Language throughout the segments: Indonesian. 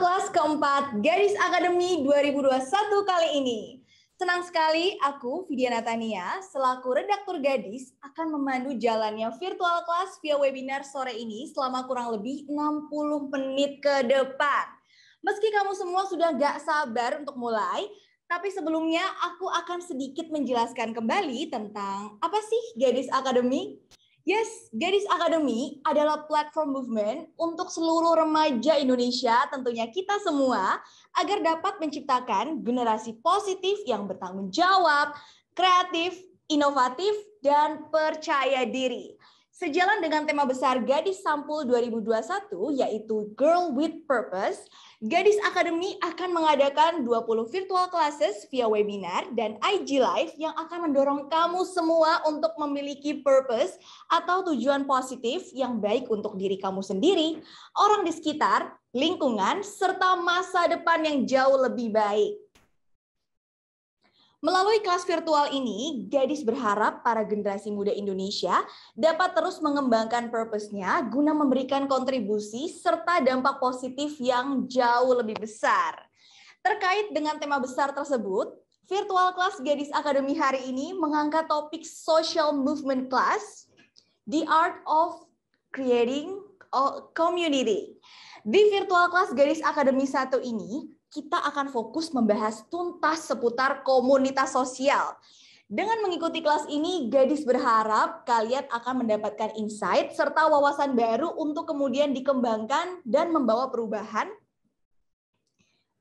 kelas keempat Gadis Akademi 2021 kali ini. Senang sekali aku, Vidya Natania, selaku redaktur Gadis akan memandu jalannya virtual class via webinar sore ini selama kurang lebih 60 menit ke depan. Meski kamu semua sudah gak sabar untuk mulai, tapi sebelumnya aku akan sedikit menjelaskan kembali tentang apa sih Gadis Akademi. Yes, Gadis Akademi adalah platform movement untuk seluruh remaja Indonesia, tentunya kita semua, agar dapat menciptakan generasi positif yang bertanggung jawab, kreatif, inovatif, dan percaya diri. Sejalan dengan tema besar Gadis Sampul 2021, yaitu Girl with Purpose, Gadis Akademi akan mengadakan 20 virtual classes via webinar dan IG Live yang akan mendorong kamu semua untuk memiliki purpose atau tujuan positif yang baik untuk diri kamu sendiri, orang di sekitar, lingkungan, serta masa depan yang jauh lebih baik. Melalui kelas virtual ini, Gadis berharap para generasi muda Indonesia dapat terus mengembangkan purpose-nya guna memberikan kontribusi serta dampak positif yang jauh lebih besar. Terkait dengan tema besar tersebut, virtual kelas Gadis Akademi hari ini mengangkat topik Social Movement Class, The Art of Creating a Community. Di virtual kelas Gadis Akademi 1 ini, kita akan fokus membahas tuntas seputar komunitas sosial. Dengan mengikuti kelas ini, Gadis berharap kalian akan mendapatkan insight serta wawasan baru untuk kemudian dikembangkan dan membawa perubahan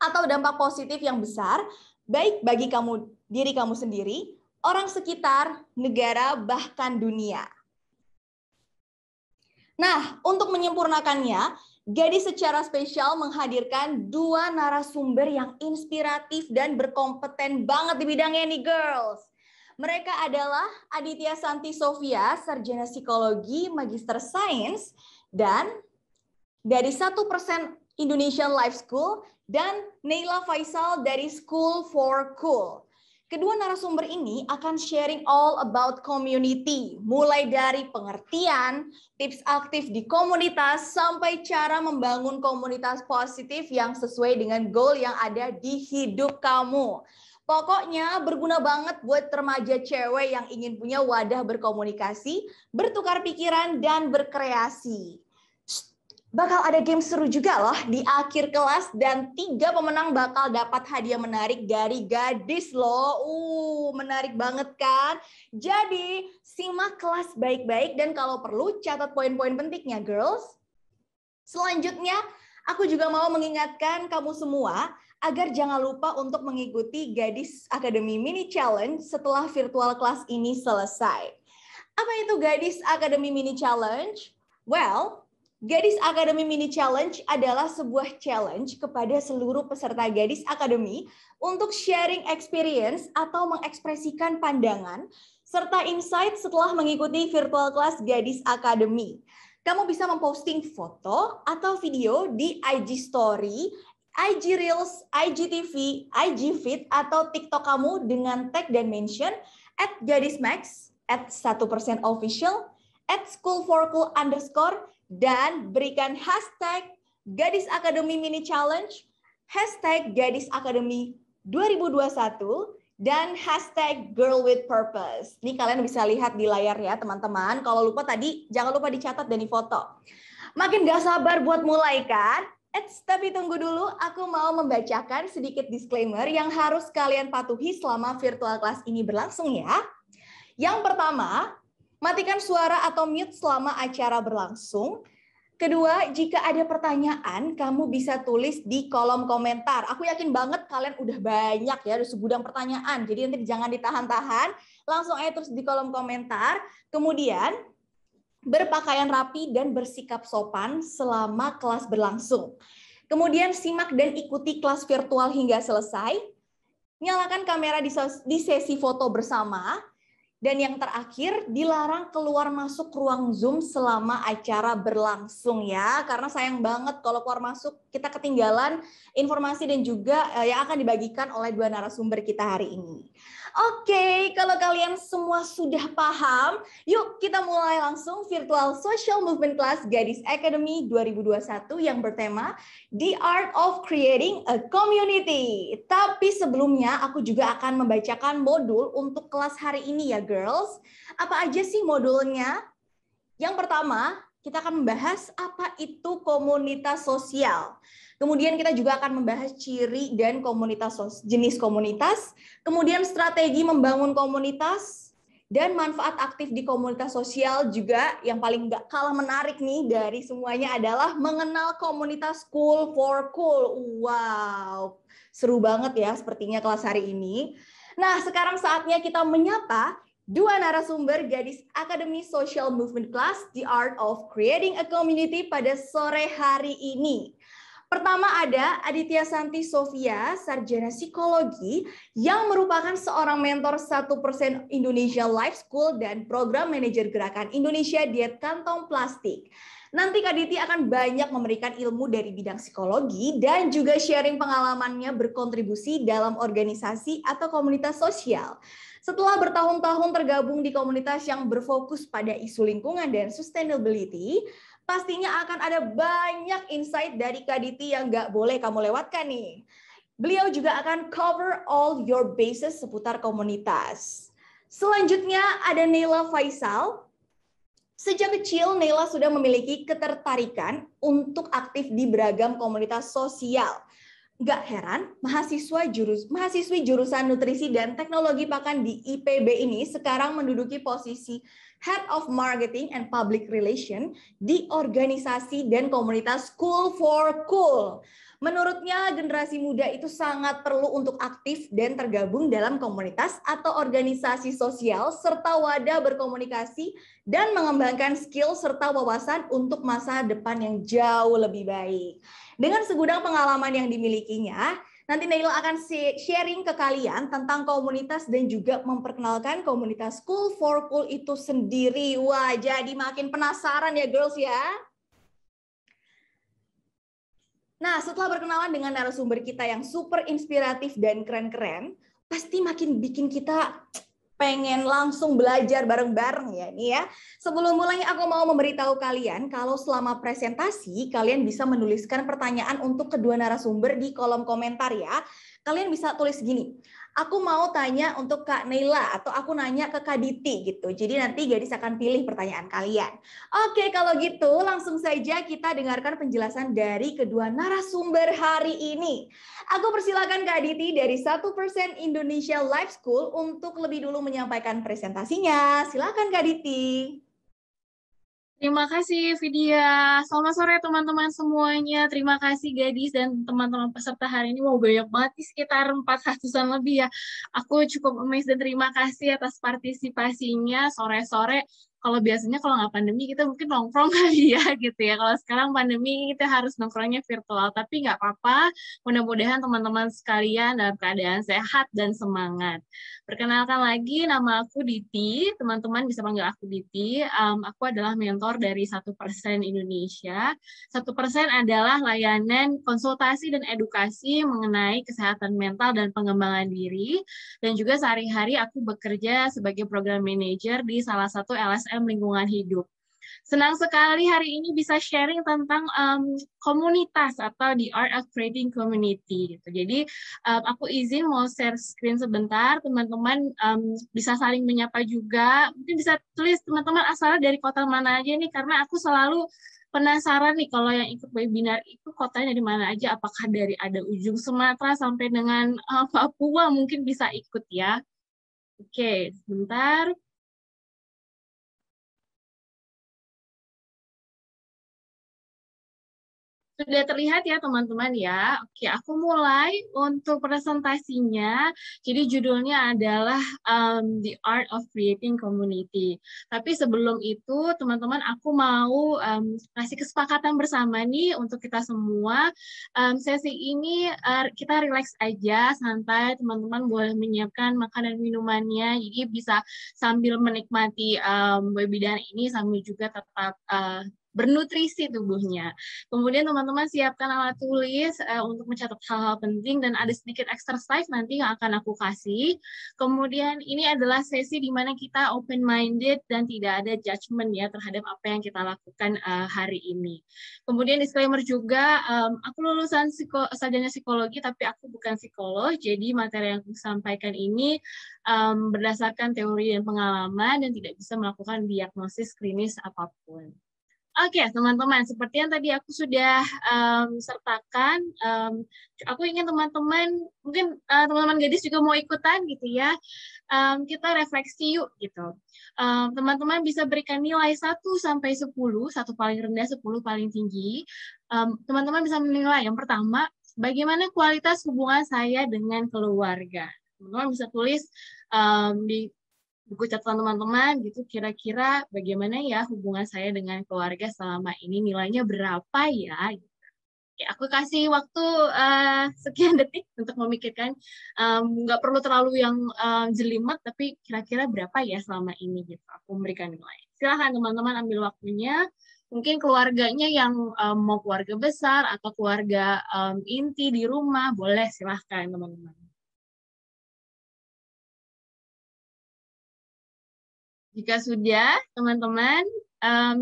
atau dampak positif yang besar, baik bagi diri kamu sendiri, orang sekitar, negara, bahkan dunia. Nah, untuk menyempurnakannya, Gadis secara spesial menghadirkan 2 narasumber yang inspiratif dan berkompeten banget di bidangnya nih, girls. Mereka adalah Aditya Santi Sofia, Sarjana Psikologi, Magister Sains, dan dari 1% Indonesian Life School, dan Neila Faisal dari School for Cool. Kedua narasumber ini akan sharing all about community, mulai dari pengertian, tips aktif di komunitas, sampai cara membangun komunitas positif yang sesuai dengan goal yang ada di hidup kamu. Pokoknya berguna banget buat remaja cewek yang ingin punya wadah berkomunikasi, bertukar pikiran, dan berkreasi. Bakal ada game seru juga loh di akhir kelas dan 3 pemenang bakal dapat hadiah menarik dari Gadis loh. Menarik banget kan? Jadi simak kelas baik-baik dan kalau perlu catat poin-poin pentingnya, girls. Selanjutnya, aku juga mau mengingatkan kamu semua agar jangan lupa untuk mengikuti Gadis Akademi Mini Challenge setelah virtual kelas ini selesai. Apa itu Gadis Akademi Mini Challenge? Well, Gadis Akademi Mini Challenge adalah sebuah challenge kepada seluruh peserta Gadis Akademi untuk sharing experience atau mengekspresikan pandangan serta insight setelah mengikuti virtual class Gadis Akademi. Kamu bisa memposting foto atau video di IG Story, IG Reels, IGTV, IG Feed, atau TikTok kamu dengan tag dan mention @gadismax, @1%official, @school4cool_, dan berikan hashtag Gadis Akademi Mini Challenge, hashtag Gadis Akademi 2021, dan hashtag Girl with Purpose. Ini kalian bisa lihat di layar ya teman-teman. Kalau lupa tadi, jangan lupa dicatat dan difoto. Makin gak sabar buat mulai kan? Tapi tunggu dulu, aku mau membacakan sedikit disclaimer yang harus kalian patuhi selama virtual class ini berlangsung ya. Yang pertama, matikan suara atau mute selama acara berlangsung. Kedua, jika ada pertanyaan, kamu bisa tulis di kolom komentar. Aku yakin banget kalian udah banyak ya, ada segudang pertanyaan. Jadi nanti jangan ditahan-tahan, langsung aja terus di kolom komentar. Kemudian, berpakaian rapi dan bersikap sopan selama kelas berlangsung. Kemudian simak dan ikuti kelas virtual hingga selesai. Nyalakan kamera di sesi foto bersama. Dan yang terakhir, dilarang keluar masuk ruang Zoom selama acara berlangsung ya. Karena sayang banget kalau keluar masuk kita ketinggalan informasi dan juga yang akan dibagikan oleh dua narasumber kita hari ini. Oke, kalau kalian semua sudah paham, yuk kita mulai langsung virtual social movement class Gadis Academy 2021 yang bertema The Art of Creating a Community. Tapi sebelumnya aku juga akan membacakan modul untuk kelas hari ini ya girls. Apa aja sih modulnya? Yang pertama, kita akan membahas apa itu komunitas sosial. Kemudian kita juga akan membahas ciri dan jenis komunitas, kemudian strategi membangun komunitas, dan manfaat aktif di komunitas sosial juga yang paling nggak kalah menarik nih dari semuanya adalah mengenal komunitas School for Cool. Wow, seru banget ya sepertinya kelas hari ini. Nah, sekarang saatnya kita menyapa dua narasumber Gadis Academy Social Movement Class, The Art of Creating a Community pada sore hari ini. Pertama ada Aditya Santi Sofia, sarjana psikologi yang merupakan seorang mentor 1% Indonesia Life School dan program manajer gerakan Indonesia Diet Kantong Plastik. Nanti Kak Diti akan banyak memberikan ilmu dari bidang psikologi dan juga sharing pengalamannya berkontribusi dalam organisasi atau komunitas sosial. Setelah bertahun-tahun tergabung di komunitas yang berfokus pada isu lingkungan dan sustainability, pastinya akan ada banyak insight dari Kak Diti yang nggak boleh kamu lewatkan nih. Beliau juga akan cover all your bases seputar komunitas. Selanjutnya ada Neila Faisal. Sejak kecil, Neila sudah memiliki ketertarikan untuk aktif di beragam komunitas sosial. Nggak heran, mahasiswi jurusan nutrisi dan teknologi pakan di IPB ini sekarang menduduki posisi Head of Marketing and Public Relation di organisasi dan komunitas School for Cool. Menurutnya, generasi muda itu sangat perlu untuk aktif dan tergabung dalam komunitas atau organisasi sosial serta wadah berkomunikasi dan mengembangkan skill serta wawasan untuk masa depan yang jauh lebih baik. Dengan segudang pengalaman yang dimilikinya, nanti Neila akan sharing ke kalian tentang komunitas dan juga memperkenalkan komunitas School for Cool itu sendiri. Wah, jadi makin penasaran ya girls ya. Nah, setelah berkenalan dengan narasumber kita yang super inspiratif dan keren-keren, pasti makin bikin kita pengen langsung belajar bareng-bareng ya nih ya. Sebelum mulai aku mau memberitahu kalian kalau selama presentasi kalian bisa menuliskan pertanyaan untuk kedua narasumber di kolom komentar ya. Kalian bisa tulis gini, aku mau tanya untuk Kak Neila atau aku nanya ke Kak Diti gitu. Jadi nanti Gadis akan pilih pertanyaan kalian. Oke, kalau gitu langsung saja kita dengarkan penjelasan dari kedua narasumber hari ini. Aku persilakan Kak Diti dari 1% Indonesia Life School untuk lebih dulu menyampaikan presentasinya. Silakan Kak Diti. Terima kasih Vidya. Selamat sore teman-teman semuanya. Terima kasih Gadis dan teman-teman peserta hari ini. Mau banyak banget sekitar 400-an lebih ya. Aku cukup amazed dan terima kasih atas partisipasinya sore-sore. Kalau biasanya kalau nggak pandemi kita mungkin nongkrong kali ya gitu ya. Kalau sekarang pandemi kita harus nongkrongnya virtual. Tapi nggak apa-apa. Mudah-mudahan teman-teman sekalian dalam keadaan sehat dan semangat. Perkenalkan lagi, nama aku Diti. Teman-teman bisa panggil aku Diti. Aku adalah mentor dari 1% Indonesia. 1% adalah layanan konsultasi dan edukasi mengenai kesehatan mental dan pengembangan diri. Dan juga sehari-hari aku bekerja sebagai program manager di salah satu LSM lingkungan hidup. Senang sekali hari ini bisa sharing tentang komunitas atau the art of creating community. Gitu. Jadi aku izin mau share screen sebentar, teman-teman bisa saling menyapa juga. Mungkin bisa tulis teman-teman asalnya dari kota mana aja nih, karena aku selalu penasaran nih kalau yang ikut webinar itu kotanya dari mana aja. Apakah dari ada ujung Sumatera sampai dengan Papua mungkin bisa ikut ya. Oke, sebentar. Sudah terlihat ya teman-teman ya. Oke, aku mulai untuk presentasinya. Jadi judulnya adalah The Art of Creating Community. Tapi sebelum itu teman-teman aku mau kasih kesepakatan bersama nih untuk kita semua. Sesi ini kita relax aja, santai. Teman-teman boleh menyiapkan makanan minumannya. Jadi bisa sambil menikmati webinar ini sambil juga tetap bernutrisi tubuhnya. Kemudian teman-teman siapkan alat tulis untuk mencatat hal-hal penting dan ada sedikit exercise nanti yang akan aku kasih. Kemudian ini adalah sesi di mana kita open-minded dan tidak ada judgment ya terhadap apa yang kita lakukan hari ini. Kemudian disclaimer juga, aku lulusan sarjana psikologi tapi aku bukan psikolog, jadi materi yang aku sampaikan ini berdasarkan teori dan pengalaman dan tidak bisa melakukan diagnosis klinis apapun. Oke, teman-teman, seperti yang tadi aku sudah sertakan, aku ingin teman-teman, mungkin teman-teman gadis juga mau ikutan gitu ya, kita refleksi yuk gitu. Teman-teman bisa berikan nilai 1 sampai 10, 1 paling rendah, 10 paling tinggi. Teman-teman bisa menilai yang pertama, bagaimana kualitas hubungan saya dengan keluarga. Teman-teman bisa tulis di buku catatan teman-teman gitu, kira-kira bagaimana ya hubungan saya dengan keluarga selama ini, nilainya berapa ya? Oke, aku kasih waktu sekian detik untuk memikirkan, nggak perlu terlalu yang jelimet, tapi kira-kira berapa ya selama ini gitu, aku memberikan nilai. Silahkan teman-teman ambil waktunya, mungkin keluarganya yang mau keluarga besar atau keluarga inti di rumah, boleh silahkan teman-teman. Jika sudah, teman-teman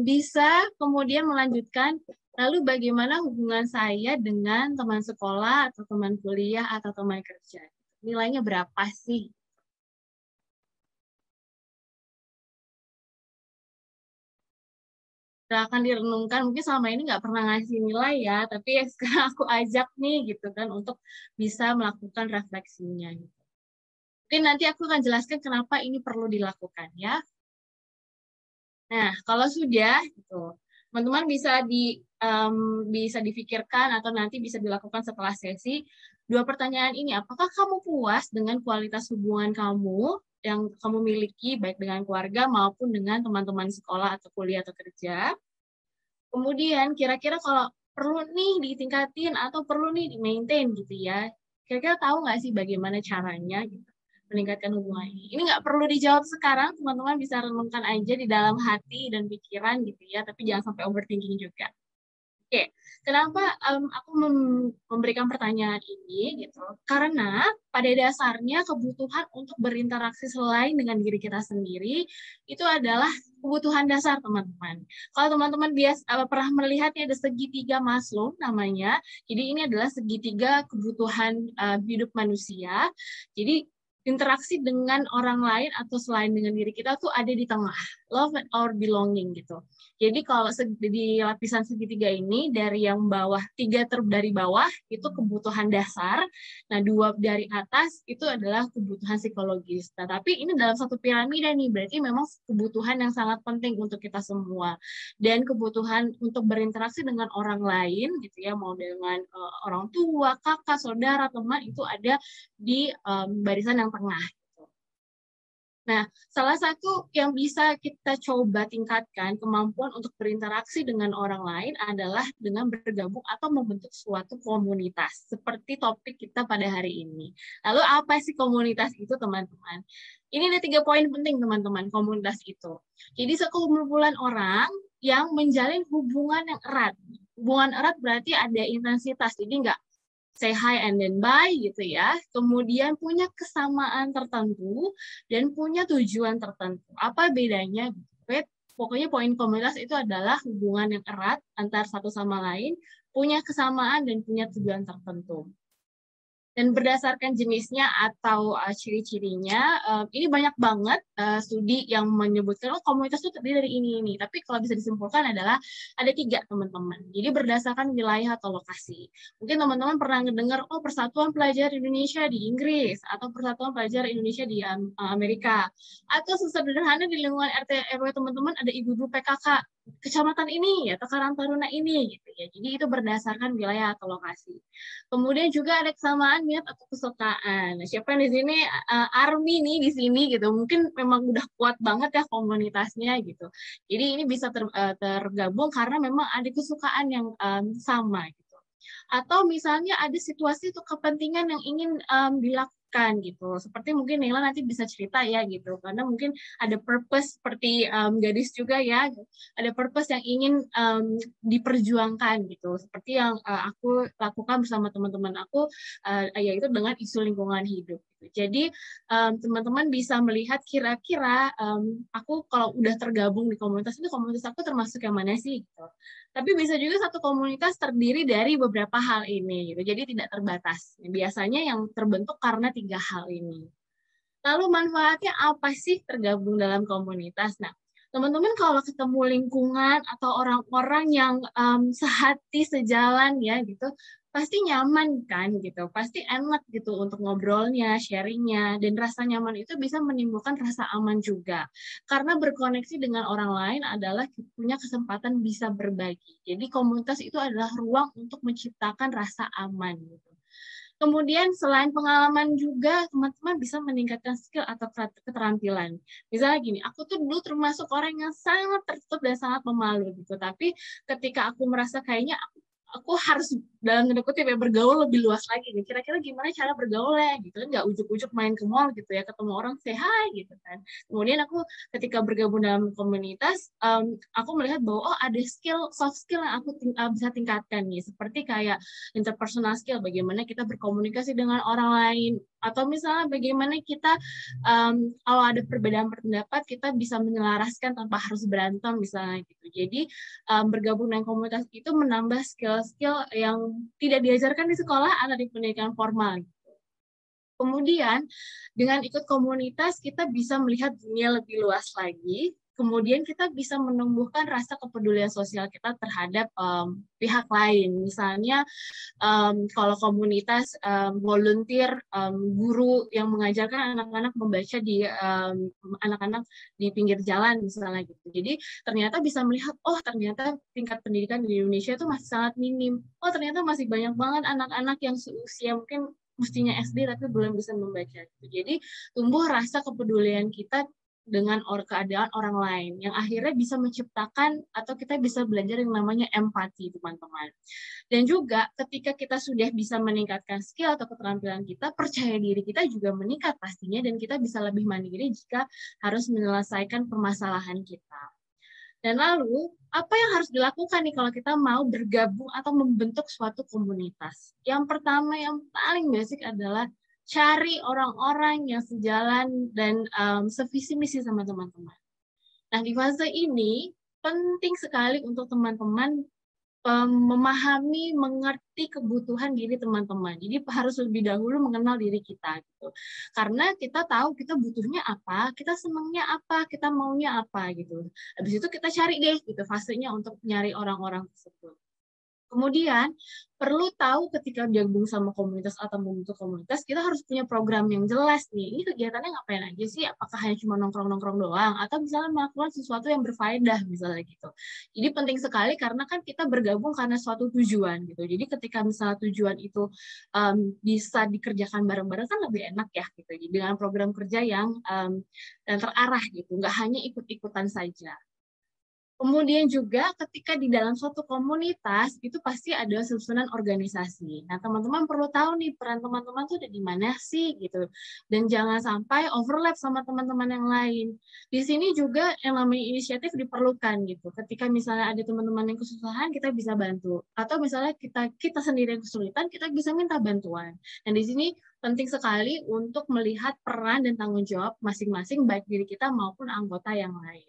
bisa kemudian melanjutkan, lalu bagaimana hubungan saya dengan teman sekolah, atau teman kuliah, atau teman kerja? Nilainya berapa sih? Akan direnungkan, mungkin selama ini nggak pernah ngasih nilai ya, tapi ya sekarang aku ajak nih gitu kan, untuk bisa melakukan refleksinya. Mungkin nanti aku akan jelaskan kenapa ini perlu dilakukan ya. Nah, kalau sudah, gitu, teman-teman bisa difikirkan atau nanti bisa dilakukan setelah sesi. 2 pertanyaan ini, apakah kamu puas dengan kualitas hubungan kamu yang kamu miliki, baik dengan keluarga maupun dengan teman-teman sekolah atau kuliah atau kerja? Kemudian, kira-kira kalau perlu nih ditingkatin atau perlu nih di-maintain gitu ya, kira-kira tahu nggak sih bagaimana caranya gitu, meningkatkan hubungan ini? Ini nggak perlu dijawab sekarang, teman-teman bisa renungkan aja di dalam hati dan pikiran gitu ya, tapi jangan sampai overthinking juga. Oke, kenapa aku memberikan pertanyaan ini gitu? Karena pada dasarnya kebutuhan untuk berinteraksi selain dengan diri kita sendiri itu adalah kebutuhan dasar teman-teman. Kalau teman-teman pernah melihatnya ada segitiga Maslow namanya. Jadi ini adalah segitiga kebutuhan hidup manusia. Jadi interaksi dengan orang lain atau selain dengan diri kita tuh ada di tengah, love or belonging gitu. Jadi kalau di lapisan segitiga ini dari yang bawah, 3 dari bawah itu kebutuhan dasar, nah 2 dari atas itu adalah kebutuhan psikologis. Nah, tapi ini dalam satu piramida nih, berarti memang kebutuhan yang sangat penting untuk kita semua. Dan kebutuhan untuk berinteraksi dengan orang lain gitu ya, mau dengan orang tua, kakak, saudara, teman itu ada di barisan yang tengah. Nah, salah satu yang bisa kita coba tingkatkan kemampuan untuk berinteraksi dengan orang lain adalah dengan bergabung atau membentuk suatu komunitas, seperti topik kita pada hari ini. Lalu apa sih komunitas itu, teman-teman? Ini ada 3 poin penting, teman-teman, komunitas itu. Jadi sekumpulan orang yang menjalin hubungan yang erat. Hubungan erat berarti ada intensitas, jadi nggak say hi and then bye gitu ya. Kemudian punya kesamaan tertentu dan punya tujuan tertentu. Apa bedanya? Pokoknya poin komunitas itu adalah hubungan yang erat antar satu sama lain, punya kesamaan dan punya tujuan tertentu. Dan berdasarkan jenisnya atau ciri-cirinya, ini banyak banget studi yang menyebutkan komunitas itu terdiri dari ini. Tapi kalau bisa disimpulkan adalah ada 3, teman-teman. Jadi berdasarkan wilayah atau lokasi. Mungkin teman-teman pernah mendengar, Persatuan Pelajar Indonesia di Inggris, atau Persatuan Pelajar Indonesia di Amerika. Atau sesederhana di lingkungan RT RW teman-teman ada ibu-ibu PKK kecamatan ini atau Karang Taruna ini gitu ya. Jadi itu berdasarkan wilayah atau lokasi. Kemudian juga ada kesamaan minat atau kesukaan. Nah, siapa yang di sini Army nih di sini gitu. Mungkin memang udah kuat banget ya komunitasnya gitu. Jadi ini bisa tergabung karena memang ada kesukaan yang sama gitu. Atau misalnya ada situasi atau kepentingan yang ingin gitu. Seperti mungkin Nila nanti bisa cerita ya gitu, karena mungkin ada purpose seperti Gadis juga ya, ada purpose yang ingin diperjuangkan gitu. Seperti yang aku lakukan bersama teman-teman aku, yaitu dengan isu lingkungan hidup. Jadi teman-teman bisa melihat kira-kira aku kalau udah tergabung di komunitas itu, komunitas aku termasuk yang mana sih gitu. Tapi bisa juga satu komunitas terdiri dari beberapa hal ini gitu. Jadi tidak terbatas. Biasanya yang terbentuk karena 3 hal ini. Lalu manfaatnya apa sih tergabung dalam komunitas? Nah, teman-teman kalau ketemu lingkungan atau orang-orang yang sehati, sejalan ya gitu, pasti nyaman kan gitu, pasti enak gitu untuk ngobrolnya, sharingnya, dan rasa nyaman itu bisa menimbulkan rasa aman juga. Karena berkoneksi dengan orang lain adalah punya kesempatan bisa berbagi. Jadi komunitas itu adalah ruang untuk menciptakan rasa aman gitu. Kemudian selain pengalaman juga teman-teman bisa meningkatkan skill atau keterampilan. Misalnya gini, aku tuh dulu termasuk orang yang sangat tertutup dan sangat pemalu gitu. Tapi ketika aku merasa kayaknya aku harus dalam tanda kutip ya bergaul lebih luas lagi nih. Kira-kira gimana cara bergaulnya gitu kan, nggak ujuk-ujuk main ke mall gitu ya, ketemu orang say hi gitu kan. Kemudian aku ketika bergabung dalam komunitas, aku melihat bahwa oh ada skill soft skill yang aku bisa tingkatkan nih, seperti kayak interpersonal skill, bagaimana kita berkomunikasi dengan orang lain, atau misalnya bagaimana kita kalau ada perbedaan pendapat kita bisa menyelaraskan tanpa harus berantem misalnya gitu. Jadi bergabung dengan komunitas itu menambah skill-skill yang tidak diajarkan di sekolah atau di pendidikan formal. Kemudian dengan ikut komunitas kita bisa melihat dunia lebih luas lagi. Kemudian kita bisa menumbuhkan rasa kepedulian sosial kita terhadap pihak lain. Misalnya kalau komunitas volunteer guru yang mengajarkan anak-anak membaca di anak-anak di pinggir jalan misalnya gitu. Jadi ternyata bisa melihat oh ternyata tingkat pendidikan di Indonesia itu masih sangat minim. Oh ternyata masih banyak banget anak-anak yang seusia mungkin mestinya SD tapi belum bisa membaca. Jadi tumbuh rasa kepedulian kita dengan keadaan orang lain yang akhirnya bisa menciptakan atau kita bisa belajar yang namanya empati, teman-teman. Dan juga ketika kita sudah bisa meningkatkan skill atau keterampilan kita, percaya diri kita juga meningkat pastinya dan kita bisa lebih mandiri jika harus menyelesaikan permasalahan kita. Dan lalu, apa yang harus dilakukan nih kalau kita mau bergabung atau membentuk suatu komunitas? Yang pertama, yang paling basic adalah cari orang-orang yang sejalan dan sevisi misi sama teman-teman. Nah, di fase ini, penting sekali untuk teman-teman memahami, mengerti kebutuhan diri teman-teman. Jadi harus lebih dahulu mengenal diri kita gitu. Karena kita tahu kita butuhnya apa, kita senangnya apa, kita maunya apa gitu. Habis itu kita cari deh gitu fasenya untuk nyari orang-orang tersebut. Kemudian, perlu tahu ketika gabung sama komunitas atau membentuk komunitas, kita harus punya program yang jelas nih. Ini kegiatannya ngapain aja sih? Apakah hanya cuma nongkrong-nongkrong doang? Atau misalnya melakukan sesuatu yang berfaedah, misalnya gitu. Jadi penting sekali karena kan kita bergabung karena suatu tujuan gitu. Jadi ketika misalnya tujuan itu bisa dikerjakan bareng-bareng kan lebih enak ya gitu. Jadi dengan program kerja yang terarah gitu, nggak hanya ikut-ikutan saja. Kemudian juga ketika di dalam suatu komunitas itu pasti ada susunan organisasi. Nah, teman-teman perlu tahu nih peran teman-teman tuh ada di mana sih gitu. Dan jangan sampai overlap sama teman-teman yang lain. Di sini juga yang namanya inisiatif diperlukan gitu. Ketika misalnya ada teman-teman yang kesusahan, kita bisa bantu. Atau misalnya kita sendiri yang kesulitan, kita bisa minta bantuan. Dan di sini penting sekali untuk melihat peran dan tanggung jawab masing-masing baik diri kita maupun anggota yang lain.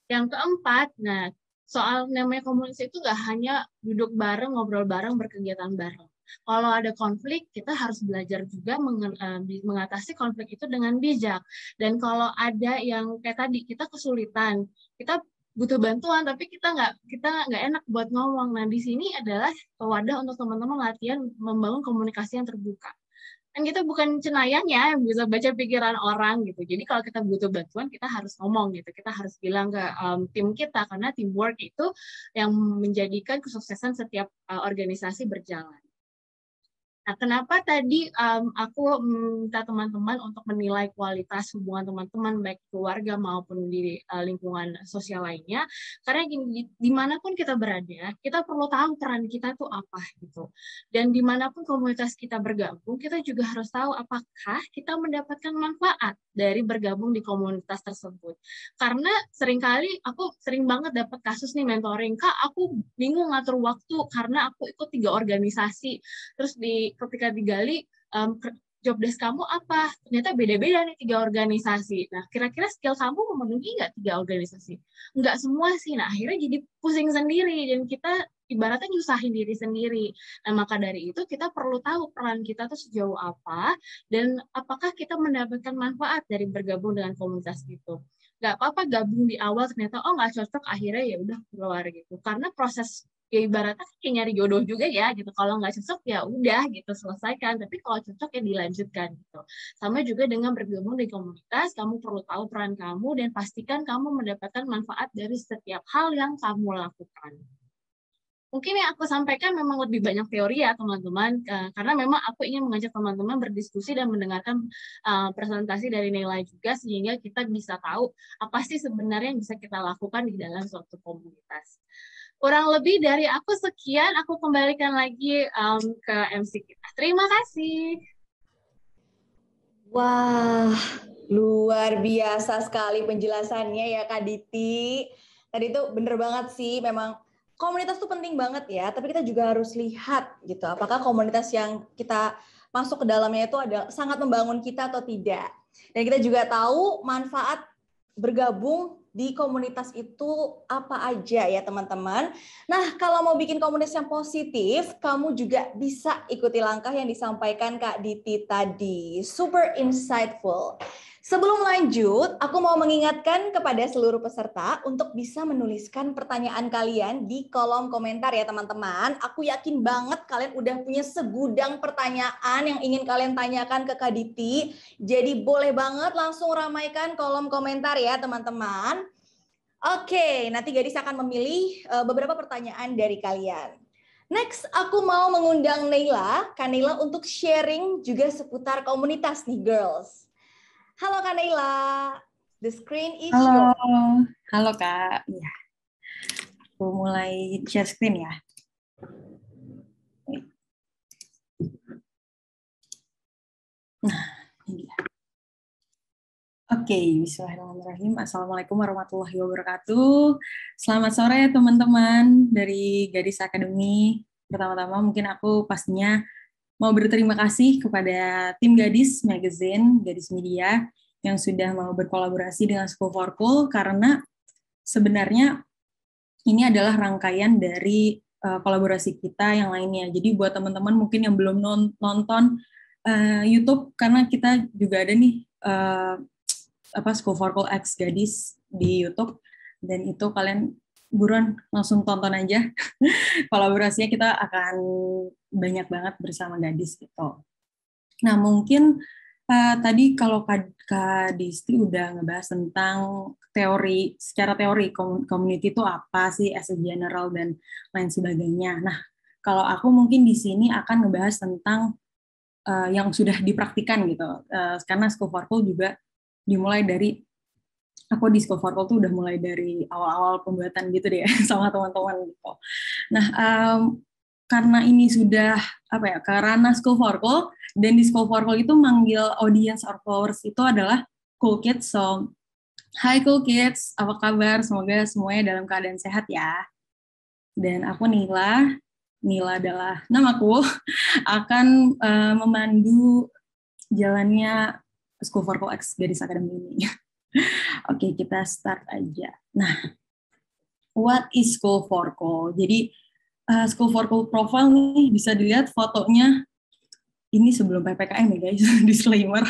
Yang keempat, nah soal namanya komunitas itu nggak hanya duduk bareng, ngobrol bareng, berkegiatan bareng. Kalau ada konflik, kita harus belajar juga mengatasi konflik itu dengan bijak. Dan kalau ada yang kayak tadi, kita kesulitan, kita butuh bantuan, tapi kita nggak enak buat ngomong. Nah, di sini adalah wadah untuk teman-teman latihan membangun komunikasi yang terbuka. Kan kita bukan cenayang ya, bisa baca pikiran orang gitu. Jadi kalau kita butuh bantuan, kita harus ngomong gitu. Kita harus bilang ke tim kita, karena teamwork itu yang menjadikan kesuksesan setiap organisasi berjalan. Nah, kenapa tadi aku minta teman-teman untuk menilai kualitas hubungan teman-teman, baik keluarga maupun di lingkungan sosial lainnya? Karena gini, dimanapun kita berada, kita perlu tahu peran kita tuh apa gitu. Dan dimanapun komunitas kita bergabung, kita juga harus tahu apakah kita mendapatkan manfaat dari bergabung di komunitas tersebut. Karena seringkali aku sering banget dapat kasus nih mentoring, Kak, aku bingung ngatur waktu karena aku ikut 3 organisasi. Terus ketika digali job desk kamu apa? Ternyata beda-beda nih 3 organisasi. Nah, kira-kira skill kamu memenuhi nggak 3 organisasi? Nggak semua sih. Nah, akhirnya jadi pusing sendiri dan kita ibaratnya nyusahin diri sendiri. Nah, maka dari itu kita perlu tahu peran kita tuh sejauh apa dan apakah kita mendapatkan manfaat dari bergabung dengan komunitas itu. Nggak apa-apa gabung di awal ternyata nggak cocok, akhirnya ya udah keluar gitu. Karena proses ya ibaratnya kayak nyari jodoh juga ya gitu. Kalau nggak cocok ya udah gitu selesaikan. Tapi kalau cocok ya dilanjutkan gitu. Sama juga dengan bergabung di komunitas, kamu perlu tahu peran kamu dan pastikan kamu mendapatkan manfaat dari setiap hal yang kamu lakukan. Mungkin yang aku sampaikan memang lebih banyak teori ya teman-teman, karena memang aku ingin mengajak teman-teman berdiskusi dan mendengarkan presentasi dari Nela juga sehingga kita bisa tahu apa sih sebenarnya yang bisa kita lakukan di dalam suatu komunitas. Kurang lebih dari aku sekian, aku kembalikan lagi ke MC kita. Terima kasih. Wah, luar biasa sekali penjelasannya ya Kak Diti. Tadi itu bener banget sih, memang komunitas tuh penting banget ya, tapi kita juga harus lihat gitu, apakah komunitas yang kita masuk ke dalamnya itu ada sangat membangun kita atau tidak. Dan kita juga tahu manfaat bergabung di komunitas itu apa aja ya teman-teman. Nah, kalau mau bikin komunitas yang positif, kamu juga bisa ikuti langkah yang disampaikan Kak Diti tadi. Super insightful. Sebelum lanjut, aku mau mengingatkan kepada seluruh peserta untuk bisa menuliskan pertanyaan kalian di kolom komentar ya teman-teman. Aku yakin banget kalian udah punya segudang pertanyaan yang ingin kalian tanyakan ke Kak Diti. Jadi boleh banget langsung ramaikan kolom komentar ya teman-teman. Oke, nanti Gadis akan memilih beberapa pertanyaan dari kalian. Next, aku mau mengundang Neila, Kak Neila untuk sharing juga seputar komunitas nih, girls. Halo Kak Neila, the screen is yours. Halo Kak. Ya, aku mulai share screen ya. Nah, ini dia. Oke, bismillahirrahmanirrahim. Assalamualaikum warahmatullahi wabarakatuh. Selamat sore teman-teman dari Gadis Academy. Pertama-tama mungkin aku pastinya mau berterima kasih kepada tim Gadis Magazine, Gadis Media, yang sudah mau berkolaborasi dengan School for Cool, karena sebenarnya ini adalah rangkaian dari kolaborasi kita yang lainnya. Jadi buat teman-teman mungkin yang belum nonton YouTube, karena kita juga ada nih School for Cool X Gadis di YouTube, dan itu kalian buruan langsung tonton aja. Kolaborasinya kita akan banyak banget bersama Gadis gitu. Nah, mungkin tadi kalau Kak Disti udah ngebahas tentang teori, secara teori community itu apa sih as a general dan lain sebagainya. Nah, kalau aku mungkin di sini akan ngebahas tentang yang sudah dipraktikan gitu. Karena School for Cool juga dimulai dari, aku di School for Cool tuh udah mulai dari awal-awal pembuatan gitu deh sama teman-teman gitu. Nah, karena ini sudah ke ranah School for Cool, dan di School for Cool itu manggil audience or followers itu adalah Cool Kids. So, hi Cool Kids, apa kabar? Semoga semuanya dalam keadaan sehat ya. Dan aku Nila adalah namaku, akan memandu jalannya School for Cool X Gadis Academy ini. Oke, kita start aja. Nah, what is School for Cool? Jadi, School for Cool profile nih, bisa dilihat fotonya. Ini sebelum PPKM ya guys, disclaimer.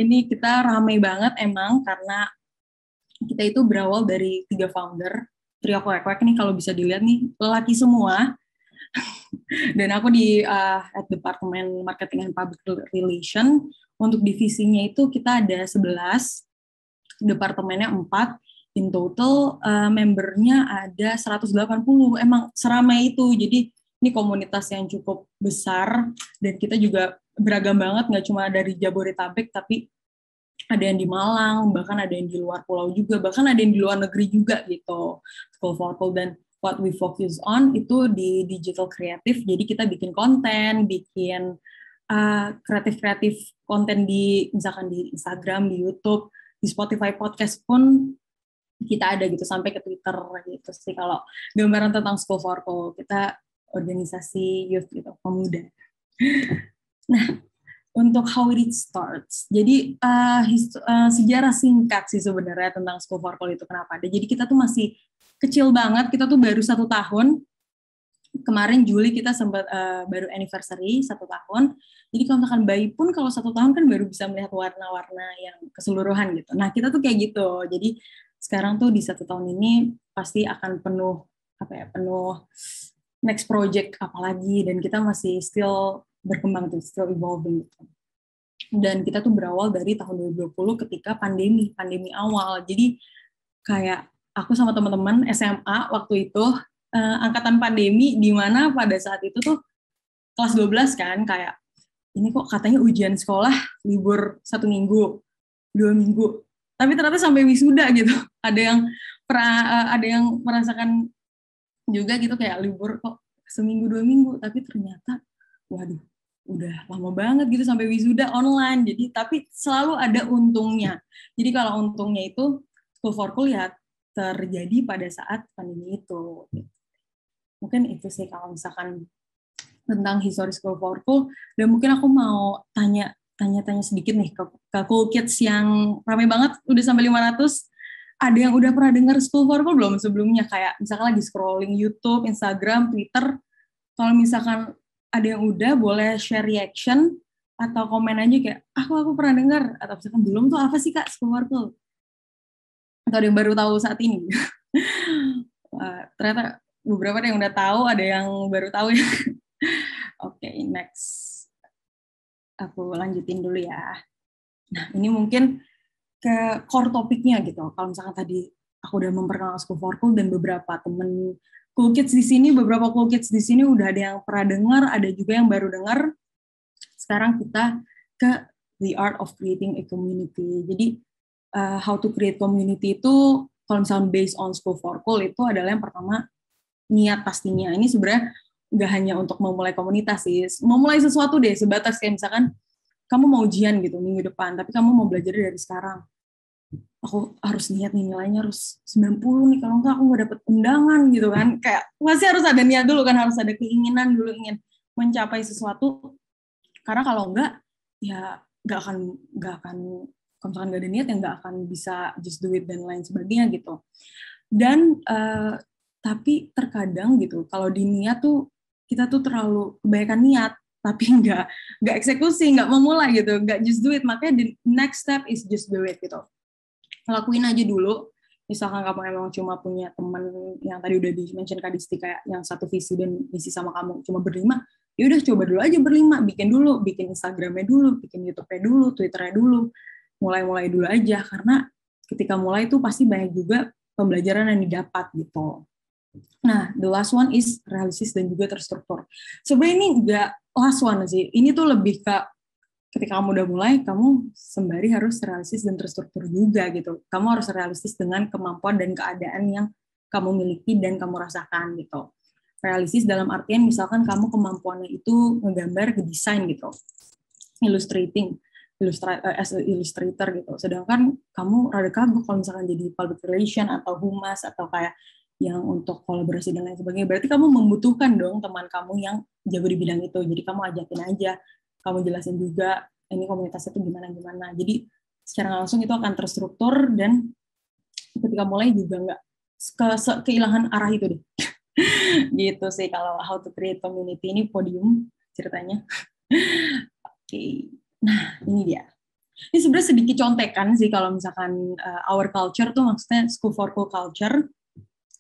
Ini kita ramai banget emang, karena kita itu berawal dari 3 founder. Trio Kwek-Kwek nih kalau bisa dilihat nih, lelaki semua. Dan aku di at Departemen Marketing and Public Relation. Untuk divisinya itu kita ada 11, departemennya 4. In total membernya ada 180. Emang seramai itu. Jadi ini komunitas yang cukup besar, dan kita juga beragam banget, nggak cuma dari Jabodetabek, tapi ada yang di Malang, bahkan ada yang di luar pulau juga, bahkan ada yang di luar negeri juga gitu. School for Cool. Dan what we focus on itu di digital kreatif, jadi kita bikin konten, bikin kreatif-kreatif konten di misalkan di Instagram, di YouTube, di Spotify podcast pun kita ada gitu, sampai ke Twitter gitu sih kalau gambaran tentang School for Cool. Kita organisasi youth gitu, pemuda. Nah, untuk how it starts, jadi sejarah singkat sih sebenarnya tentang School for Cool itu kenapa ada. Jadi kita tuh masih kecil banget, kita tuh baru 1 tahun. Kemarin Juli kita sempat baru anniversary 1 tahun. Jadi kalau misalkan bayi pun kalau 1 tahun kan baru bisa melihat warna-warna yang keseluruhan gitu. Nah kita tuh kayak gitu. Jadi sekarang tuh di 1 tahun ini pasti akan penuh penuh next project apalagi, dan kita masih still berkembang tuh, still evolving gitu. Dan kita tuh berawal dari tahun 2020 ketika pandemi awal. Jadi kayak aku sama teman-teman SMA waktu itu angkatan pandemi, di mana pada saat itu tuh kelas 12 kan, kayak ini kok katanya ujian sekolah libur 1 minggu, 2 minggu, tapi ternyata sampai wisuda gitu. Ada yang merasakan juga gitu, kayak libur kok seminggu 2 minggu, tapi ternyata waduh udah lama banget gitu sampai wisuda online. Jadi tapi selalu ada untungnya. Jadi kalau untungnya itu School for Cool ya terjadi pada saat pandemi itu. Mungkin itu sih kalau misalkan tentang history School for Cool. Dan mungkin aku mau tanya sedikit nih ke Cool Kids yang rame banget, udah sampai 500. Ada yang udah pernah dengar School for Cool belum sebelumnya? Kayak misalkan lagi scrolling YouTube, Instagram, Twitter. Kalau misalkan ada yang udah, boleh share reaction atau komen aja kayak, aku pernah dengar. Atau misalkan belum tuh apa sih Kak School for Cool? Atau ada yang baru tahu saat ini? Ternyata beberapa yang udah tahu, ada yang baru tahu ya. Oke, next. Aku lanjutin dulu ya. Nah, ini mungkin ke core topiknya gitu. Kalau misalkan tadi aku udah memperkenalkan School for Cool dan beberapa temen Cool Kids di sini, beberapa Cool Kids di sini udah ada yang pernah dengar, ada juga yang baru dengar. Sekarang kita ke the art of creating a community. Jadi how to create community itu kalau misalnya based on School for Cool itu adalah yang pertama niat pastinya. Ini sebenarnya nggak hanya untuk memulai komunitas sih, memulai sesuatu deh, sebatas kayak misalkan kamu mau ujian gitu minggu depan, tapi kamu mau belajar dari sekarang. Aku harus niat nih nilainya harus 90 nih, kalau enggak aku nggak dapet undangan gitu kan. Kayak masih harus ada niat dulu kan, harus ada keinginan dulu ingin mencapai sesuatu. Karena kalau enggak ya nggak akan kalau misalkan nggak ada niat ya nggak akan bisa just do it dan lain sebagainya gitu. Dan tapi terkadang gitu kalau di niat tuh kita tuh terlalu kebanyakan niat tapi nggak eksekusi, nggak memulai gitu, nggak just do it. Makanya the next step is just do it gitu. Lakuin aja dulu. Misalkan kamu emang cuma punya teman yang tadi udah di-mention Kak Disti, kayak yang satu visi dan misi sama kamu cuma berlima, ya udah coba dulu aja berlima, bikin Instagramnya dulu, bikin YouTube-nya dulu, Twitter-nya dulu, mulai dulu aja, karena ketika mulai itu pasti banyak juga pembelajaran yang didapat gitu. Nah, the last one is realistis dan juga terstruktur. Sebenarnya ini nggak last one sih, ini tuh lebih ke ketika kamu udah mulai, kamu sembari harus realistis dan terstruktur juga gitu. Kamu harus realistis dengan kemampuan dan keadaan yang kamu miliki dan kamu rasakan gitu. Realistis dalam artian misalkan kamu kemampuannya itu ngegambar, ke desain gitu, illustrating, as a illustrator gitu. Sedangkan kamu rada kagok kalau misalkan jadi public relation atau humas atau kayak yang untuk kolaborasi dan lain sebagainya. Berarti kamu membutuhkan dong teman kamu yang jago di bidang itu. Jadi kamu ajakin aja, kamu jelasin juga ini komunitasnya itu gimana. Jadi secara langsung itu akan terstruktur dan ketika mulai juga nggak kehilangan arah itu deh. Gitu sih kalau how to create community. Ini podium ceritanya. Oke. Nah, ini dia. Ini sebenarnya sedikit contekan sih kalau misalkan our culture tuh maksudnya School for Cool culture.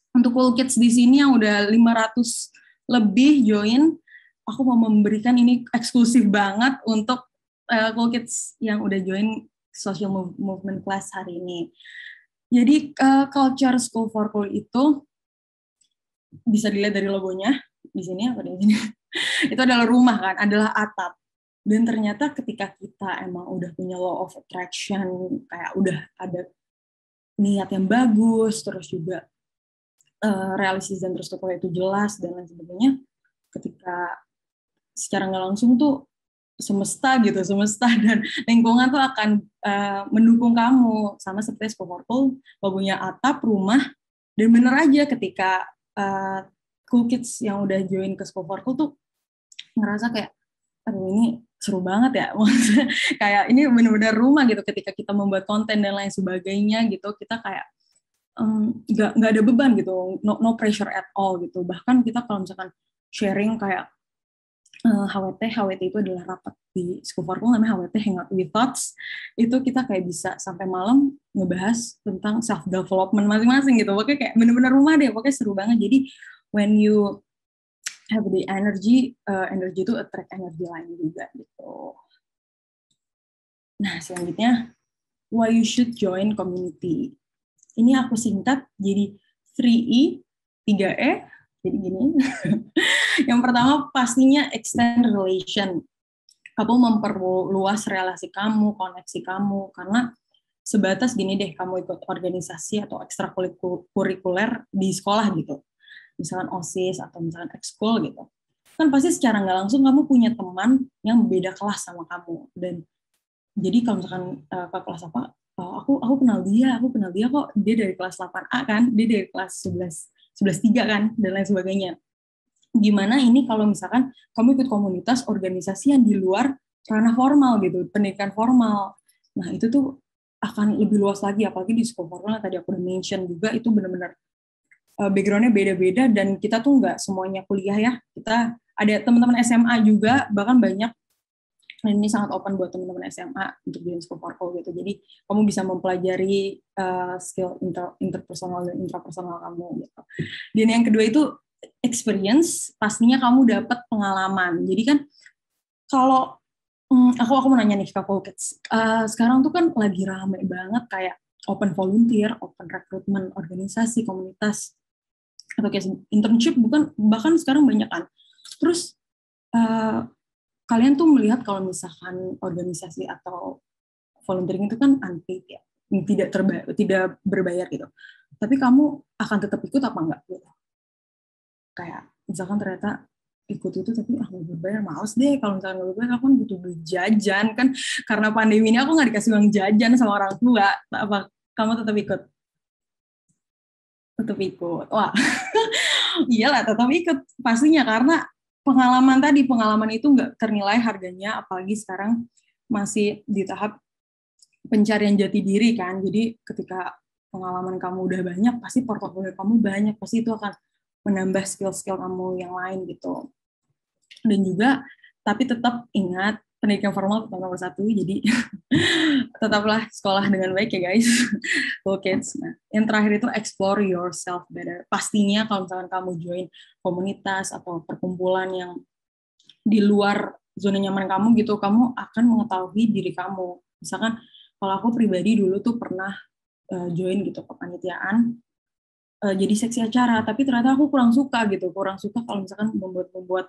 Untuk Cool Kids di sini yang udah 500 lebih join, aku mau memberikan ini eksklusif banget untuk Cool Kids yang udah join social movement class hari ini. Jadi culture School for Cool itu bisa dilihat dari logonya. di sini apa di sini itu adalah rumah kan, adalah atap. Dan ternyata ketika kita emang udah punya law of attraction, kayak udah ada niat yang bagus, terus juga realistis dan terstruktur itu jelas dan lain sebagainya, ketika secara nggak langsung tuh semesta dan lingkungan tuh akan mendukung kamu. Sama seperti School punya atap rumah, dan bener aja ketika cool kids yang udah join ke School tuh ngerasa kayak, aduh ini seru banget ya, maksudnya kayak ini benar-benar rumah gitu. Ketika kita membuat konten dan lain sebagainya gitu, kita kayak nggak ada beban gitu, no pressure at all gitu. Bahkan kita kalau misalkan sharing kayak HWT itu adalah rapat di School namanya HWT, Hangout with Thoughts. Itu kita kayak bisa sampai malam ngebahas tentang self development masing-masing gitu. Pokoknya kayak bener-bener rumah deh, pokoknya seru banget. Jadi when you have the energy itu attract energi lain juga gitu. Nah, selanjutnya why you should join community. Ini aku singkat jadi 3E, 3E. Jadi gini. Yang pertama pastinya extend relation. Kamu memperluas relasi kamu, koneksi kamu, karena sebatas gini deh, kamu ikut organisasi atau ekstrakurikuler di sekolah gitu. Misalkan OSIS atau misalkan ekskul gitu. Kan pasti secara nggak langsung kamu punya teman yang beda kelas sama kamu. Dan jadi kalau misalkan ke kelas apa, aku kenal dia kok, dia dari kelas 8A kan, dia dari kelas 11-3 kan, dan lain sebagainya. Gimana ini kalau misalkan kamu ikut komunitas organisasi yang di luar ranah formal gitu, pendidikan formal. Nah, itu tuh akan lebih luas lagi, apalagi di School formal tadi aku udah mention juga, itu benar-benar background-nya beda-beda, dan kita tuh nggak semuanya kuliah ya. Kita ada teman-teman SMA juga, bahkan banyak, dan ini sangat open buat teman-teman SMA untuk join School gitu. Jadi kamu bisa mempelajari skill interpersonal dan intrapersonal kamu gitu. Dan yang kedua itu experience, pastinya kamu dapat pengalaman. Jadi kan kalau aku mau nanya nih ke Cool Kids, sekarang tuh kan lagi rame banget kayak open volunteer, open recruitment, organisasi, komunitas, atau kayak internship, bahkan sekarang banyak kan. Terus kalian tuh melihat kalau misalkan organisasi atau volunteering itu kan unpaid ya, tidak berbayar gitu. Tapi kamu akan tetap ikut apa enggak gitu? Kayak misalkan ternyata ikut itu tapi nggak berbayar, males deh. Kalau misalkan nggak berbayar, aku kan butuh duit jajan kan, karena pandemi ini aku nggak dikasih uang jajan sama orang tua. Apa kamu tetap ikut? Tetap ikut. Wah, iyalah tetap ikut pastinya, karena pengalaman itu nggak ternilai harganya, apalagi sekarang masih di tahap pencarian jati diri kan. Jadi ketika pengalaman kamu udah banyak, pasti portofolio kamu banyak, pasti itu akan menambah skill-skill kamu yang lain gitu. Dan juga, tapi tetap ingat, pendidikan formal nomor 1, jadi tetaplah sekolah dengan baik ya guys. Cool Kids. Nah, yang terakhir itu explore yourself better. Pastinya kalau misalkan kamu join komunitas atau perkumpulan yang di luar zona nyaman kamu gitu, kamu akan mengetahui diri kamu. Misalkan kalau aku pribadi dulu tuh pernah join gitu kepanitiaan, jadi seksi acara, tapi ternyata aku kurang suka kalau misalkan membuat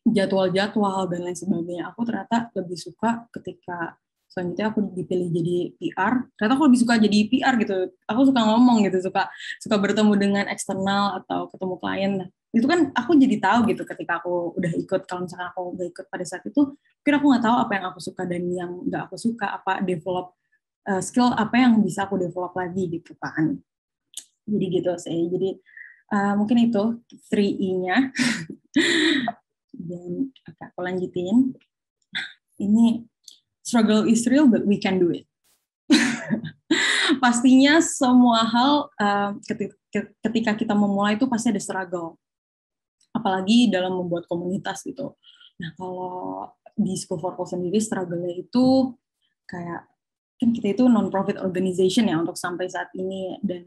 jadwal-jadwal dan lain sebagainya. Aku ternyata lebih suka ketika selanjutnya aku dipilih jadi PR. Ternyata aku lebih suka jadi PR gitu. Aku suka ngomong gitu, suka bertemu dengan eksternal atau ketemu klien. Nah, itu kan aku jadi tahu gitu ketika aku udah ikut. Kalau misalkan aku udah ikut pada saat itu, mungkin aku nggak tahu apa yang aku suka dan yang nggak aku suka, apa develop skill apa yang bisa aku develop lagi gitu kan. Jadi gitu sih. Jadi mungkin itu 3E-nya. Dan aku lanjutin. Ini struggle is real, but we can do it. Pastinya semua hal ketika kita memulai itu pasti ada struggle. Apalagi dalam membuat komunitas gitu. Nah, kalau di School for Cool sendiri struggle-nya itu kayak, kan kita itu non-profit organization ya untuk sampai saat ini, dan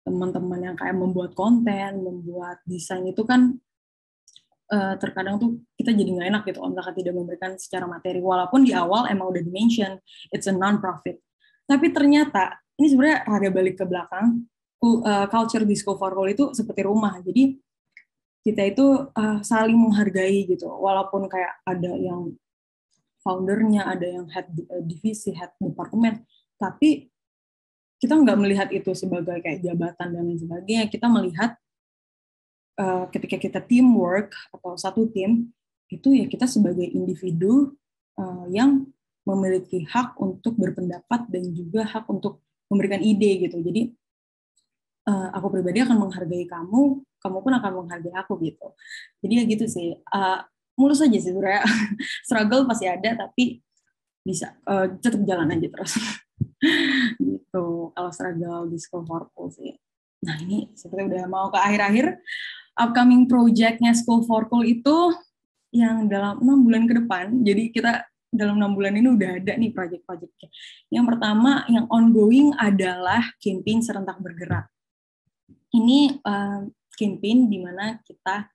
teman-teman yang kayak membuat konten, membuat desain itu kan terkadang tuh kita jadi nggak enak gitu kalau misalkan tidak memberikan secara materi, walaupun di awal emang udah di-mention it's a non-profit. Tapi ternyata ini sebenarnya rada balik ke belakang, culture di School for Cool itu seperti rumah. Jadi kita itu saling menghargai gitu. Walaupun kayak ada yang foundernya, ada yang head divisi, head departemen, tapi kita nggak melihat itu sebagai kayak jabatan dan lain sebagainya. Kita melihat ketika kita teamwork atau satu tim, itu ya kita sebagai individu yang memiliki hak untuk berpendapat dan juga hak untuk memberikan ide gitu. Jadi aku pribadi akan menghargai kamu, kamu pun akan menghargai aku gitu. Jadi ya gitu sih. Mulus aja sih sebenarnya. Struggle pasti ada, tapi bisa tetap jalan aja terus. Gitu. Kalau struggle di School for Cool sih. Nah ini seperti udah mau ke akhir-akhir. Upcoming project-nya School for Cool itu yang dalam 6 bulan ke depan. Jadi kita dalam 6 bulan ini udah ada nih project-projectnya. Yang pertama, yang ongoing adalah campaign serentak bergerak. Ini campaign di mana kita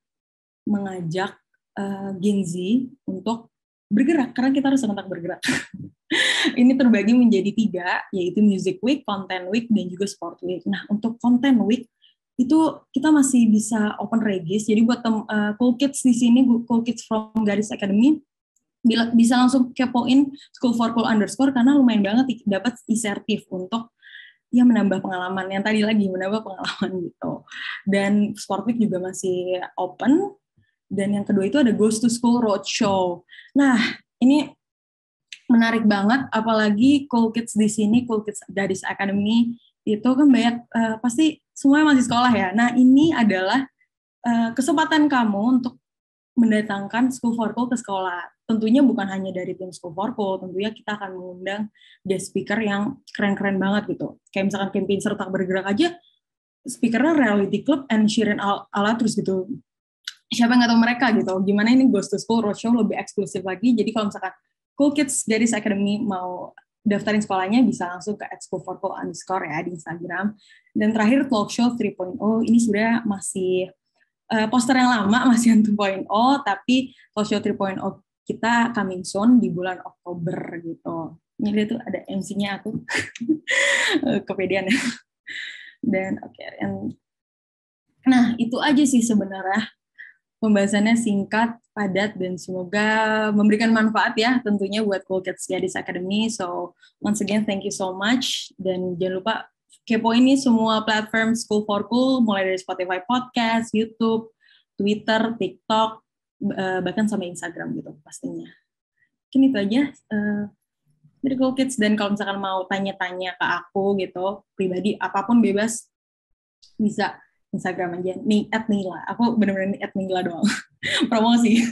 mengajak Gen Z untuk bergerak, karena kita harus serentak bergerak. Ini terbagi menjadi 3, yaitu Music Week, Content Week, dan juga Sport Week. Nah, untuk Content Week, itu kita masih bisa open regis. Jadi buat Cool Kids di sini, Cool Kids from Garis Academy, bisa langsung kepoin School for Cool _ karena lumayan banget dapat insentif untuk ya menambah pengalaman. Yang tadi lagi menambah pengalaman gitu. Dan Sport Week juga masih open. Dan yang kedua itu ada Ghost to School Roadshow. Nah, ini menarik banget, apalagi Cool Kids di sini, Cool Kids Garis Academy, itu kan banyak, pasti semuanya masih sekolah ya. Nah, ini adalah kesempatan kamu untuk mendatangkan School for Cool ke sekolah. Tentunya bukan hanya dari tim School for Cool, tentunya kita akan mengundang guest speaker yang keren-keren banget gitu. Kayak misalkan campaign serentak bergerak aja, speakernya Reality Club and Shirin Alatrus gitu. Siapa yang nggak tahu mereka gitu. Gimana ini Ghost to School Roadshow lebih eksklusif lagi. Jadi kalau misalkan Cool Kids Garis Academy mau daftarin sekolahnya, bisa langsung ke @schoolforcool_ ya di Instagram. Dan terakhir Talk Show 3.0, ini sebenarnya masih poster yang lama, masih yang 2.0, tapi Talk Show 3.0 kita coming soon di bulan Oktober gitu. Ini dia tuh ada MC-nya aku. Kepedean ya. Dan nah itu aja sih sebenarnya. Pembahasannya singkat, padat, dan semoga memberikan manfaat ya tentunya buat Cool Kids Garis Academy. So, once again, thank you so much. Dan jangan lupa kepoin nih semua platform School for Cool, mulai dari Spotify Podcast, YouTube, Twitter, TikTok, bahkan sampai Instagram gitu pastinya. Mungkin itu aja dari Cool Kids. Dan kalau misalkan mau tanya-tanya ke aku gitu, pribadi, apapun bebas, bisa Instagram aja, nih @nila. Aku bener-bener @nila doang. Promosi.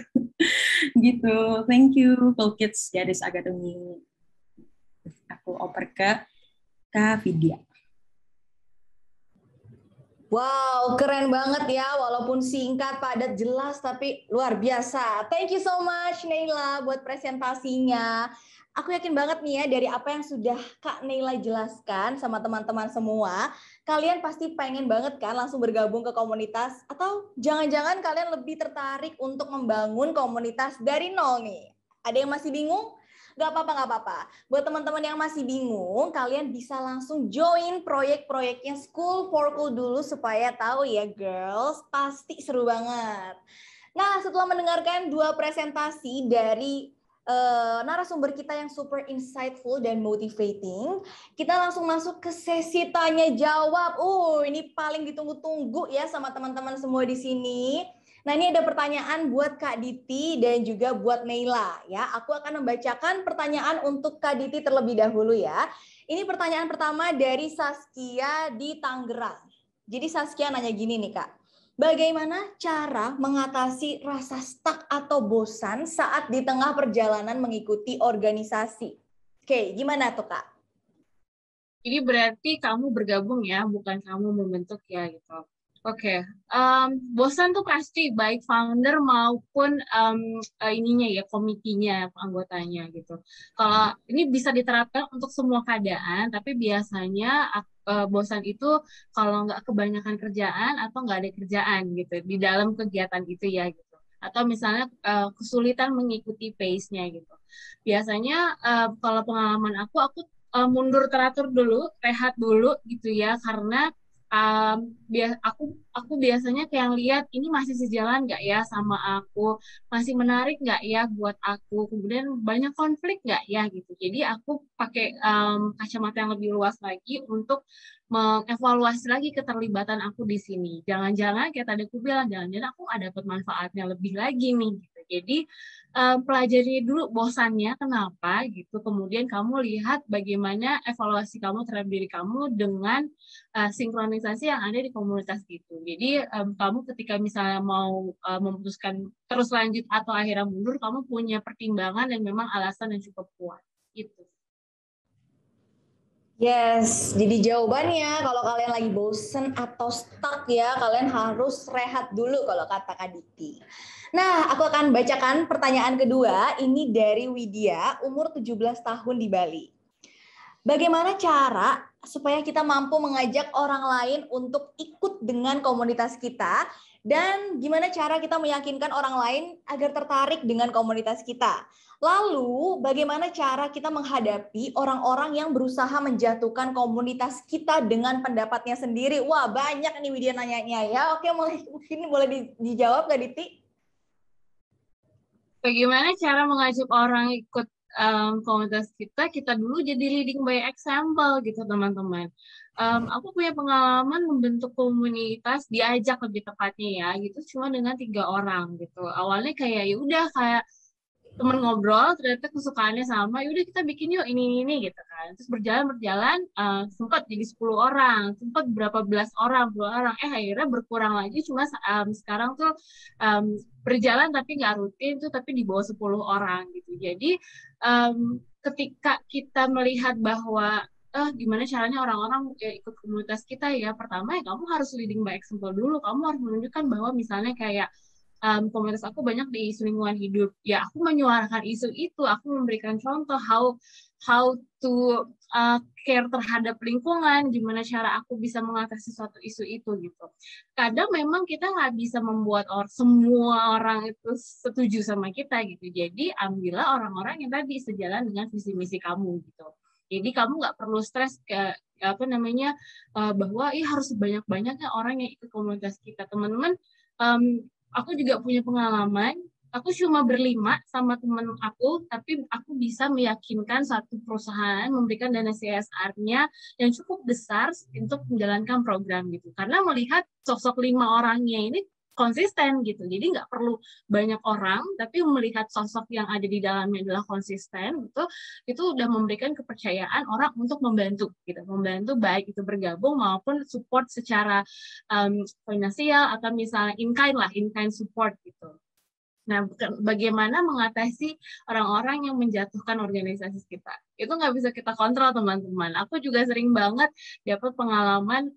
Gitu. Thank you, Cool Kids Garis Academy. Aku oper ke Kak Vidya. Wow, keren banget ya. Walaupun singkat, padat, jelas, tapi luar biasa. Thank you so much, Neila, buat presentasinya. Aku yakin banget nih ya, dari apa yang sudah Kak Neila jelaskan sama teman-teman semua, kalian pasti pengen banget kan langsung bergabung ke komunitas, atau jangan-jangan kalian lebih tertarik untuk membangun komunitas dari nol nih. Ada yang masih bingung? Gak apa-apa. Buat teman-teman yang masih bingung, kalian bisa langsung join proyek-proyeknya School for Cool dulu supaya tahu ya girls, pasti seru banget. Nah, setelah mendengarkan 2 presentasi dari narasumber kita yang super insightful dan motivating, kita langsung masuk ke sesi tanya jawab. Ini paling ditunggu-tunggu ya sama teman-teman semua di sini. Nah, ini ada pertanyaan buat Kak Diti dan juga buat Neila ya. Aku akan membacakan pertanyaan untuk Kak Diti terlebih dahulu ya. Ini pertanyaan pertama dari Saskia di Tangerang. Jadi Saskia nanya gini nih Kak. Bagaimana cara mengatasi rasa stuck atau bosan saat di tengah perjalanan mengikuti organisasi? Oke, gimana tuh Kak? Jadi berarti kamu bergabung ya, bukan kamu membentuk ya gitu. Oke. Bosan tuh pasti baik founder maupun ininya ya, komitinya, anggotanya gitu. Kalau ini bisa diterapkan untuk semua keadaan, tapi biasanya bosan itu kalau nggak kebanyakan kerjaan atau nggak ada kerjaan gitu di dalam kegiatan itu ya gitu. Atau misalnya kesulitan mengikuti pace-nya gitu. Biasanya kalau pengalaman aku mundur teratur dulu, rehat dulu gitu ya, karena Aku biasanya kayak lihat ini masih sejalan nggak ya sama aku, masih menarik nggak ya buat aku, kemudian banyak konflik nggak ya gitu. Jadi aku pakai kacamata yang lebih luas lagi untuk mengevaluasi lagi keterlibatan aku di sini. Jangan-jangan kayak tadi aku bilang, jangan-jangan aku ada dapat manfaatnya lebih lagi nih gitu. Jadi pelajari dulu bosannya kenapa gitu. Kemudian kamu lihat bagaimana evaluasi kamu terhadap diri kamu dengan sinkronisasi yang ada di komunitas gitu. Jadi kamu ketika misalnya mau memutuskan terus lanjut atau akhirnya mundur, kamu punya pertimbangan dan memang alasan yang cukup kuat gitu. Yes, jadi jawabannya kalau kalian lagi bosen atau stuck ya, kalian harus rehat dulu kalau kata Kak Diti. Nah, aku akan bacakan pertanyaan kedua, ini dari Widya, umur 17 tahun di Bali. Bagaimana cara supaya kita mampu mengajak orang lain untuk ikut dengan komunitas kita, dan gimana cara kita meyakinkan orang lain agar tertarik dengan komunitas kita? Lalu, bagaimana cara kita menghadapi orang-orang yang berusaha menjatuhkan komunitas kita dengan pendapatnya sendiri? Wah, banyak nih Widya nanyanya ya. Oke, mungkin boleh dijawab Kak Diti? Bagaimana cara mengajak orang ikut komunitas kita? Kita dulu jadi leading by example gitu teman-teman. Aku punya pengalaman membentuk komunitas, diajak lebih tepatnya ya, gitu cuma dengan 3 orang gitu. Awalnya kayak ya udah kayak temen ngobrol, ternyata kesukaannya sama, yaudah kita bikin yuk ini gitu kan. Terus berjalan sempat jadi 10 orang, sempat berapa belas orang, 10 orang, akhirnya berkurang lagi, cuma sekarang tuh berjalan tapi nggak rutin tuh, tapi di bawah 10 orang gitu. Jadi ketika kita melihat bahwa gimana caranya orang-orang ikut komunitas kita ya, pertama ya kamu harus leading by example dulu, kamu harus menunjukkan bahwa misalnya kayak komunitas aku banyak di isu lingkungan hidup. Ya, aku menyuarakan isu itu, aku memberikan contoh how to care terhadap lingkungan, gimana cara aku bisa mengatasi suatu isu itu gitu. Kadang memang kita nggak bisa membuat semua orang itu setuju sama kita gitu. Jadi ambillah orang-orang yang tadi sejalan dengan visi misi kamu gitu. Jadi kamu nggak perlu stres ke bahwa harus banyak-banyaknya orang yang ikut komunitas kita, teman-teman. Aku juga punya pengalaman, aku cuma berlima sama teman aku, tapi aku bisa meyakinkan satu perusahaan memberikan dana CSR-nya yang cukup besar untuk menjalankan program gitu. Karena melihat sosok 5 orangnya ini konsisten gitu, jadi nggak perlu banyak orang, tapi melihat sosok yang ada di dalamnya adalah konsisten, itu udah memberikan kepercayaan orang untuk membantu gitu, membantu baik itu bergabung maupun support secara finansial atau misalnya in kind support gitu. Nah, bagaimana mengatasi orang-orang yang menjatuhkan organisasi kita? Itu nggak bisa kita kontrol, teman-teman. Aku juga sering banget dapat pengalaman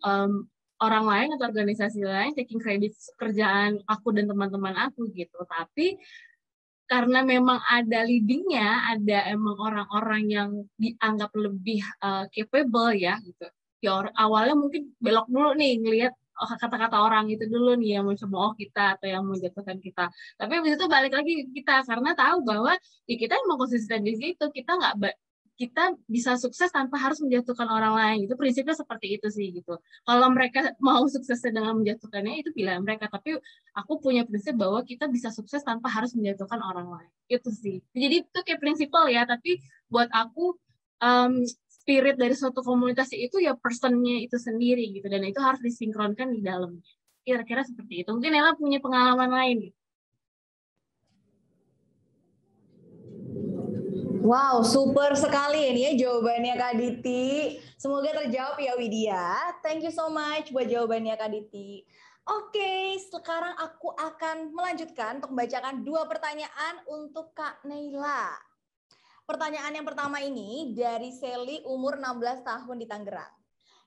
orang lain atau organisasi lain taking credit kerjaan aku dan teman-teman aku gitu. Tapi karena memang ada leadingnya, ada emang orang-orang yang dianggap lebih capable ya gitu. Ya awalnya mungkin belok dulu nih ngelihat kata-kata orang itu dulu nih yang mencemooh kita atau yang menjatuhkan kita. Tapi habis itu balik lagi kita karena tahu bahwa ya kita emang konsisten di situ, kita bisa sukses tanpa harus menjatuhkan orang lain. Itu prinsipnya seperti itu sih gitu. Kalau mereka mau sukses dengan menjatuhkannya itu pilihan mereka, tapi aku punya prinsip bahwa kita bisa sukses tanpa harus menjatuhkan orang lain. Itu sih. Jadi itu kayak prinsipal ya, tapi buat aku spirit dari suatu komunitas itu ya personnya itu sendiri gitu, dan itu harus disinkronkan di dalamnya. Kira-kira seperti itu. Mungkin Ella punya pengalaman lain gitu. Wow, super sekali ini ya jawabannya Kak Diti. Semoga terjawab ya Widya. Thank you so much buat jawabannya Kak Diti. Oke, sekarang aku akan melanjutkan untuk membacakan 2 pertanyaan untuk Kak Neila. Pertanyaan yang pertama ini dari Sally, umur 16 tahun di Tangerang.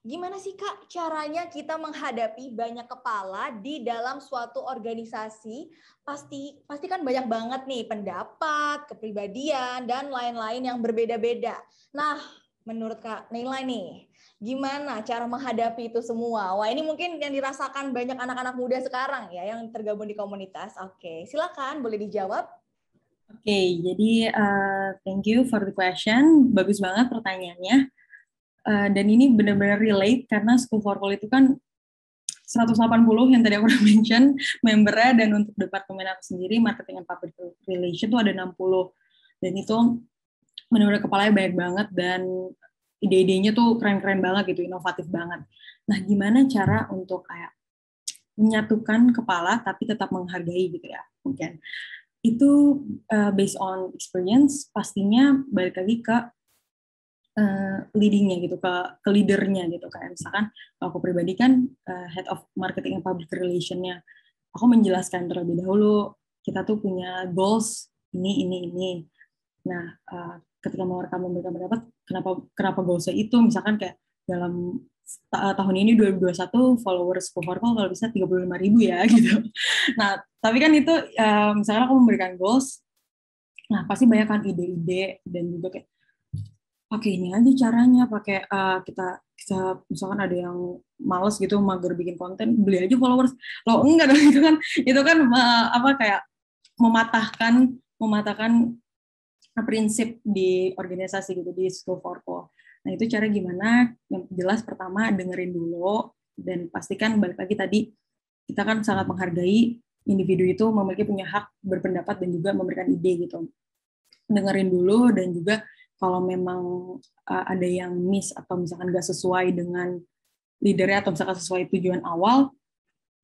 Gimana sih Kak caranya kita menghadapi banyak kepala di dalam suatu organisasi? Pasti kan banyak banget nih pendapat, kepribadian, dan lain-lain yang berbeda-beda. Nah, menurut Kak Neila nih, gimana cara menghadapi itu semua? Wah, ini mungkin yang dirasakan banyak anak-anak muda sekarang ya yang tergabung di komunitas. Oke, silakan boleh dijawab. Oke, jadi thank you for the question. Bagus banget pertanyaannya. Dan ini benar-benar relate karena School for Cool itu kan 180 yang tadi aku udah mention membernya, dan untuk departemen aku sendiri marketing and public relation tuh ada 60, dan itu benar-benar kepalanya banyak banget dan ide-idenya tuh keren-keren banget gitu, inovatif banget. Nah, gimana cara untuk kayak menyatukan kepala tapi tetap menghargai gitu ya, mungkin itu based on experience, pastinya balik lagi ke leadingnya gitu, ke leadernya gitu. Kayak misalkan aku pribadi kan head of marketing and public relation-nya, aku menjelaskan terlebih dahulu kita tuh punya goals ini. Nah, ketika mereka memberikan pendapat, kenapa goalsnya itu, misalkan kayak dalam tahun ini 2021 followers Cohorpol kalau bisa 35.000 ya gitu. Nah, tapi kan itu misalkan aku memberikan goals, nah pasti banyak kan ide-ide, dan juga kayak pakai ini aja caranya, pakai kita misalkan ada yang males gitu, mager bikin konten, beli aja followers. Loh enggak dong, itu kan kayak mematahkan prinsip di organisasi gitu, di School for Po. Nah, itu cara gimana? Yang jelas pertama dengerin dulu, dan pastikan balik lagi tadi, kita kan sangat menghargai individu itu memiliki punya hak berpendapat dan juga memberikan ide gitu. Dengerin dulu, dan juga kalau memang ada yang miss atau misalkan nggak sesuai dengan leadernya atau misalkan sesuai tujuan awal,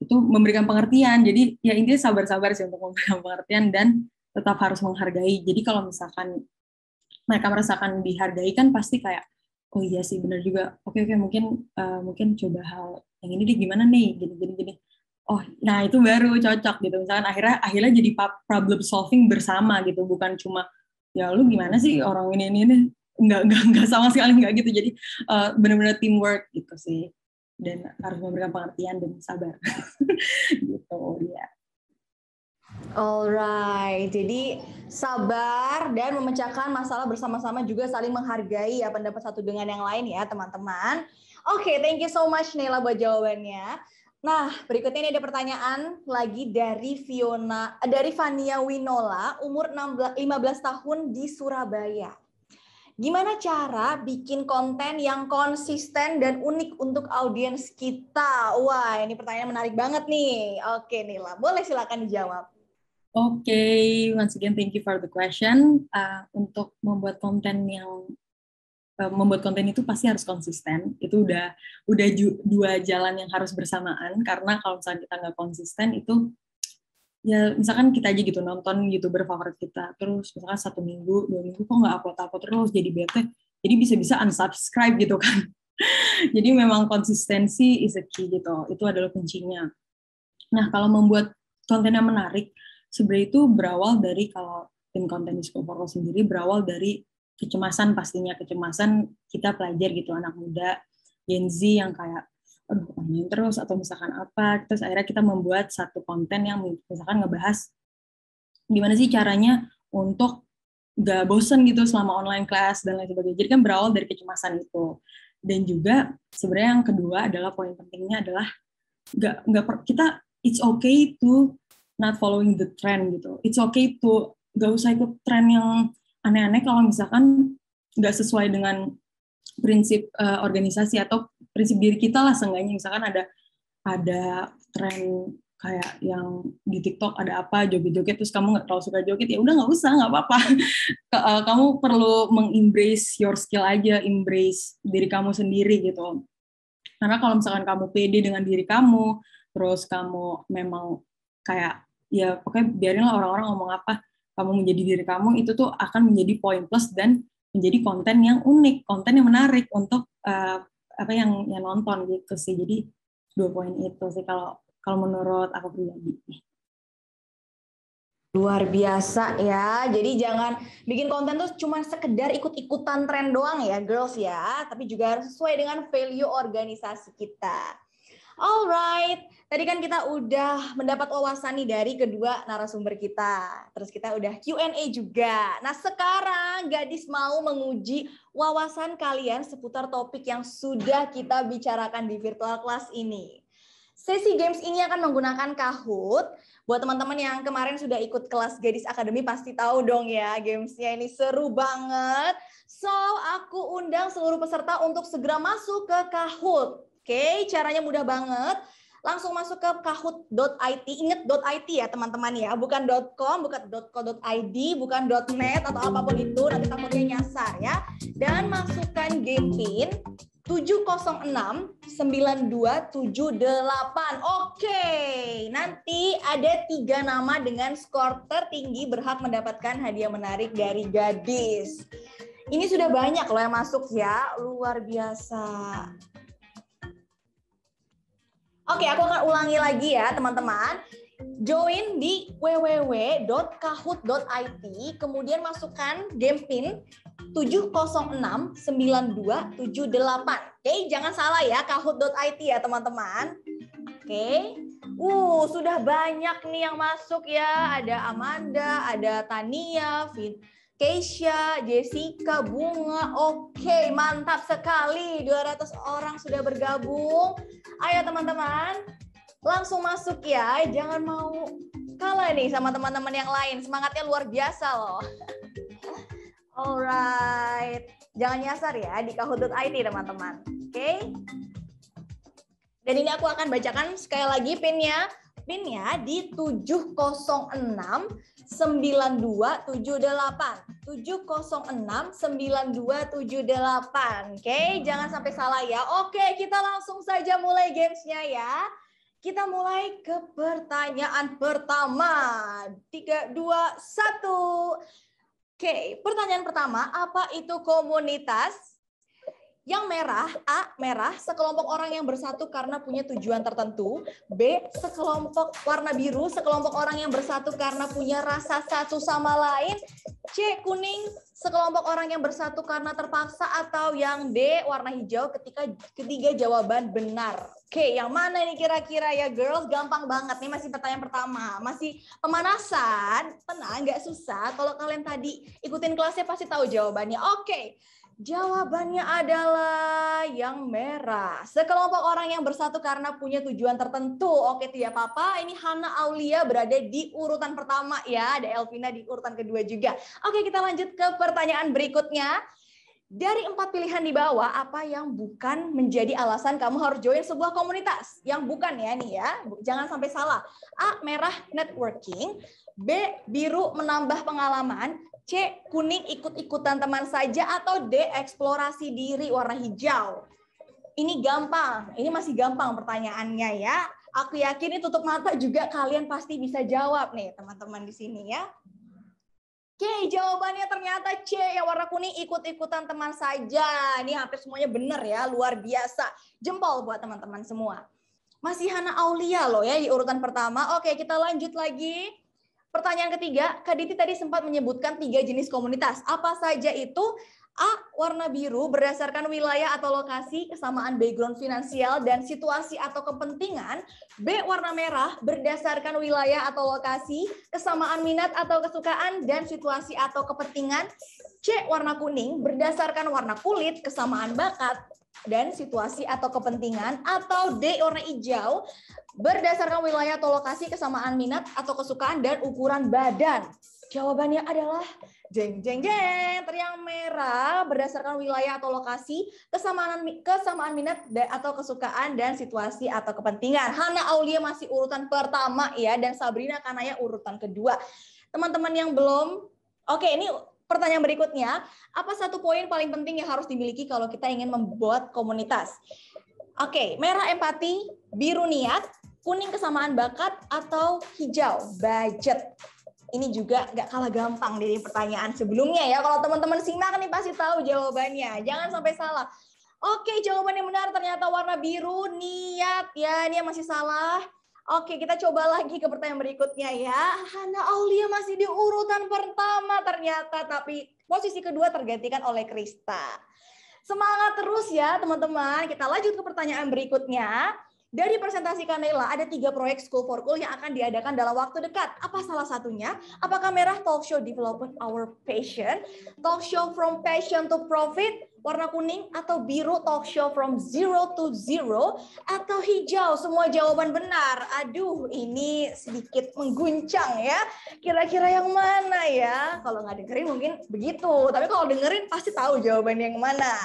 itu memberikan pengertian. Jadi ya intinya sabar-sabar sih untuk memberikan pengertian dan tetap harus menghargai. Jadi kalau misalkan mereka merasakan dihargai kan pasti kayak, oh iya sih benar juga, oke mungkin coba hal yang ini deh, gimana nih, gini. Oh, nah itu baru cocok gitu. Misalkan akhirnya jadi problem solving bersama gitu, bukan cuma ya lu gimana sih orang ini enggak sama sekali enggak gitu. Jadi benar-benar teamwork gitu sih, dan harus memberikan pengertian dan sabar. Gitu ya. Alright, jadi sabar dan memecahkan masalah bersama-sama, juga saling menghargai ya pendapat satu dengan yang lain ya teman-teman. Oke, thank you so much Nela buat jawabannya. Nah, berikutnya ini ada pertanyaan lagi dari Vania Winola, umur 15 tahun di Surabaya. Gimana cara bikin konten yang konsisten dan unik untuk audiens kita? Wah, ini pertanyaan menarik banget nih. Oke, Nela, boleh silakan dijawab. Oke, once again thank you for the question. Untuk membuat konten itu pasti harus konsisten. Itu udah dua jalan yang harus bersamaan, karena kalau misalnya kita nggak konsisten itu ya misalkan kita aja gitu nonton YouTuber favorit kita, terus misalkan 1 minggu, 2 minggu kok nggak upload terus, jadi bete, jadi bisa-bisa unsubscribe gitu kan. Jadi memang konsistensi is a key gitu, itu adalah kuncinya. Nah, kalau membuat konten yang menarik, sebenarnya itu berawal dari, kalau tim konten di School for Po sendiri berawal dari kecemasan, pastinya kecemasan kita pelajar gitu, anak muda Gen Z yang kayak aduh online terus atau misalkan apa, terus akhirnya kita membuat satu konten yang misalkan ngebahas gimana sih caranya untuk gak bosen gitu selama online class dan lain sebagainya. Jadi kan berawal dari kecemasan itu. Dan juga sebenarnya yang kedua adalah poin pentingnya adalah kita it's okay to not following the trend gitu. It's okay to gak usah ikut tren yang aneh-aneh kalau misalkan gak sesuai dengan prinsip organisasi atau prinsip diri kita lah. Seenggaknya misalkan ada tren kayak yang di TikTok ada apa joget-joget, terus kamu nggak terlalu suka joget, ya udah nggak usah, nggak apa-apa. Kamu perlu meng-embrace your skill aja, embrace diri kamu sendiri gitu. Karena kalau misalkan kamu pede dengan diri kamu, terus kamu memang kayak ya pokoknya biarinlah orang-orang ngomong apa, kamu menjadi diri kamu, itu tuh akan menjadi poin plus dan menjadi konten yang unik, konten yang menarik untuk yang nonton gitu sih. Jadi 2 poin itu sih kalau menurut aku pribadi. Luar biasa ya. Jadi jangan bikin konten tuh cuma sekedar ikut-ikutan tren doang ya, girls ya. Tapi juga harus sesuai dengan value organisasi kita. Alright, tadi kan kita udah mendapat wawasan nih dari kedua narasumber kita. Terus kita udah Q&A juga. Nah sekarang gadis mau menguji wawasan kalian seputar topik yang sudah kita bicarakan di virtual class ini. Sesi games ini akan menggunakan Kahoot. Buat teman-teman yang kemarin sudah ikut kelas Gadis Academy pasti tahu dong ya, gamesnya ini seru banget. So, aku undang seluruh peserta untuk segera masuk ke Kahoot. Oke, caranya mudah banget. langsung masuk ke kahoot.it. Ingat .it ya teman-teman ya, bukan .com, bukan .co.id, bukan .net atau apapun itu, nanti takutnya nyasar ya. Dan masukkan game pin 7069278. Oke, nanti ada 3 nama dengan skor tertinggi berhak mendapatkan hadiah menarik dari Gadis. Ini sudah banyak loh yang masuk ya, luar biasa. Oke, aku akan ulangi lagi ya teman-teman. Join di www.kahoot.it, kemudian masukkan game pin 7069278. Oke, jangan salah ya, kahoot.it ya teman-teman. Oke. Sudah banyak nih yang masuk ya. Ada Amanda, ada Tania, Keisha, Jessica, Bunga. Oke, mantap sekali. 200 orang sudah bergabung. Ayo teman-teman, langsung masuk ya. Jangan mau kalah nih sama teman-teman yang lain. Semangatnya luar biasa loh. Alright. Jangan nyasar ya di kahoot.it teman-teman. Oke. Dan ini aku akan bacakan sekali lagi pinnya. Pinnya di 7069278. 7069278. Oke, jangan sampai salah ya. Oke, kita langsung saja mulai gamesnya ya. Kita mulai ke pertanyaan pertama. 3, 2, 1. Oke, pertanyaan pertama, apa itu komunitas? Yang merah, A, merah, sekelompok orang yang bersatu karena punya tujuan tertentu. B, sekelompok warna biru, sekelompok orang yang bersatu karena punya rasa satu sama lain. C, kuning, sekelompok orang yang bersatu karena terpaksa. Atau yang D, warna hijau, ketiga jawaban benar. Oke, yang mana ini kira-kira ya girls? Gampang banget nih, masih pertanyaan pertama. Masih pemanasan, tenang, nggak susah. Kalau kalian tadi ikutin kelasnya pasti tahu jawabannya. Oke. Jawabannya adalah yang merah. Sekelompok orang yang bersatu karena punya tujuan tertentu. Oke, tidak apa-apa. Ini Hana Aulia berada di urutan pertama ya. Ada Elvina di urutan kedua juga. Oke, kita lanjut ke pertanyaan berikutnya. Dari 4 pilihan di bawah, apa yang bukan menjadi alasan kamu harus join sebuah komunitas? Yang bukan ya nih ya. Jangan sampai salah. A, merah networking. B, biru menambah pengalaman. C, kuning ikut-ikutan teman saja. Atau D, eksplorasi diri warna hijau. Ini gampang, ini masih gampang pertanyaannya ya. Aku yakin ini tutup mata juga kalian pasti bisa jawab nih teman-teman di sini ya. Oke, jawabannya ternyata C, yang warna kuning ikut-ikutan teman saja. Ini hampir semuanya benar ya, luar biasa. Jempol buat teman-teman semua. Masih Hana Aulia loh ya di urutan pertama. Oke, kita lanjut lagi. Pertanyaan ketiga, Kak Diti tadi sempat menyebutkan 3 jenis komunitas. Apa saja itu? A, warna biru berdasarkan wilayah atau lokasi, kesamaan background finansial dan situasi atau kepentingan. B, warna merah berdasarkan wilayah atau lokasi, kesamaan minat atau kesukaan dan situasi atau kepentingan. C, warna kuning berdasarkan warna kulit, kesamaan bakat dan situasi atau kepentingan. Atau D, warna hijau berdasarkan wilayah atau lokasi, kesamaan minat atau kesukaan dan ukuran badan. Jawabannya adalah jeng jeng jeng, yang merah berdasarkan wilayah atau lokasi, kesamaan minat atau kesukaan dan situasi atau kepentingan. Hana Aulia masih urutan pertama ya, dan Sabrina Kanaya urutan kedua. Teman-teman yang belum, oke, ini pertanyaan berikutnya. Apa satu poin paling penting yang harus dimiliki kalau kita ingin membuat komunitas? Oke, merah empati, biru niat, kuning kesamaan bakat, atau hijau budget. Ini juga nggak kalah gampang dari pertanyaan sebelumnya ya. Kalau teman-teman simak nih pasti tahu jawabannya. Jangan sampai salah. Oke, jawaban yang benar ternyata warna biru, niat ya. Ini yang masih salah. Oke, kita coba lagi ke pertanyaan berikutnya ya. Hana Aulia masih di urutan pertama ternyata, tapi posisi kedua tergantikan oleh Krista. Semangat terus ya teman-teman. Kita lanjut ke pertanyaan berikutnya. Dari presentasi Kanela, ada 3 proyek School for Cool yang akan diadakan dalam waktu dekat. Apa salah satunya? Apakah merah talk show development our passion, talk show from passion to profit, warna kuning, atau biru talk show from zero to zero, atau hijau? Semua jawaban benar. Aduh, ini sedikit mengguncang ya. Kira-kira yang mana ya? Kalau nggak dengerin mungkin begitu. Tapi kalau dengerin pasti tahu jawaban yang mana.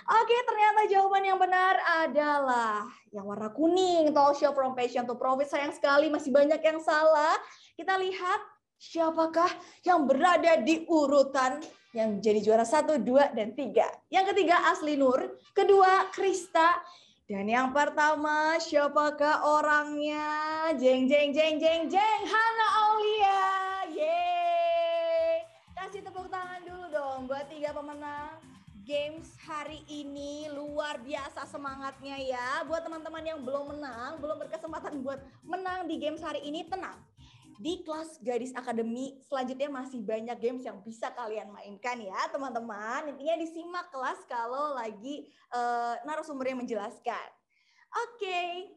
Oke, ternyata jawaban yang benar adalah yang warna kuning, talk show from passion to profit. Sayang sekali masih banyak yang salah. Kita lihat siapakah yang berada di urutan yang jadi juara 1, 2, dan 3. Yang ketiga Asli Nur, kedua Krista, dan yang pertama siapakah orangnya? Jeng jeng jeng jeng jeng, Hana Aulia. Yeay. Kasih tepuk tangan dulu dong buat 3 pemenang games hari ini. Luar biasa semangatnya ya. Buat teman-teman yang belum menang, belum berkesempatan buat menang di games hari ini, tenang. Di kelas Gadis Academy selanjutnya masih banyak games yang bisa kalian mainkan ya teman-teman. Intinya disimak kelas kalau lagi narasumbernya menjelaskan. Oke,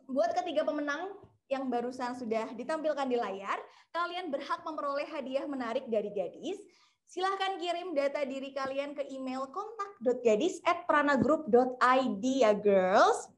buat ketiga pemenang yang barusan sudah ditampilkan di layar, kalian berhak memperoleh hadiah menarik dari Gadis. Silahkan kirim data diri kalian ke email kontak.gadis@pranagroup.id ya girls.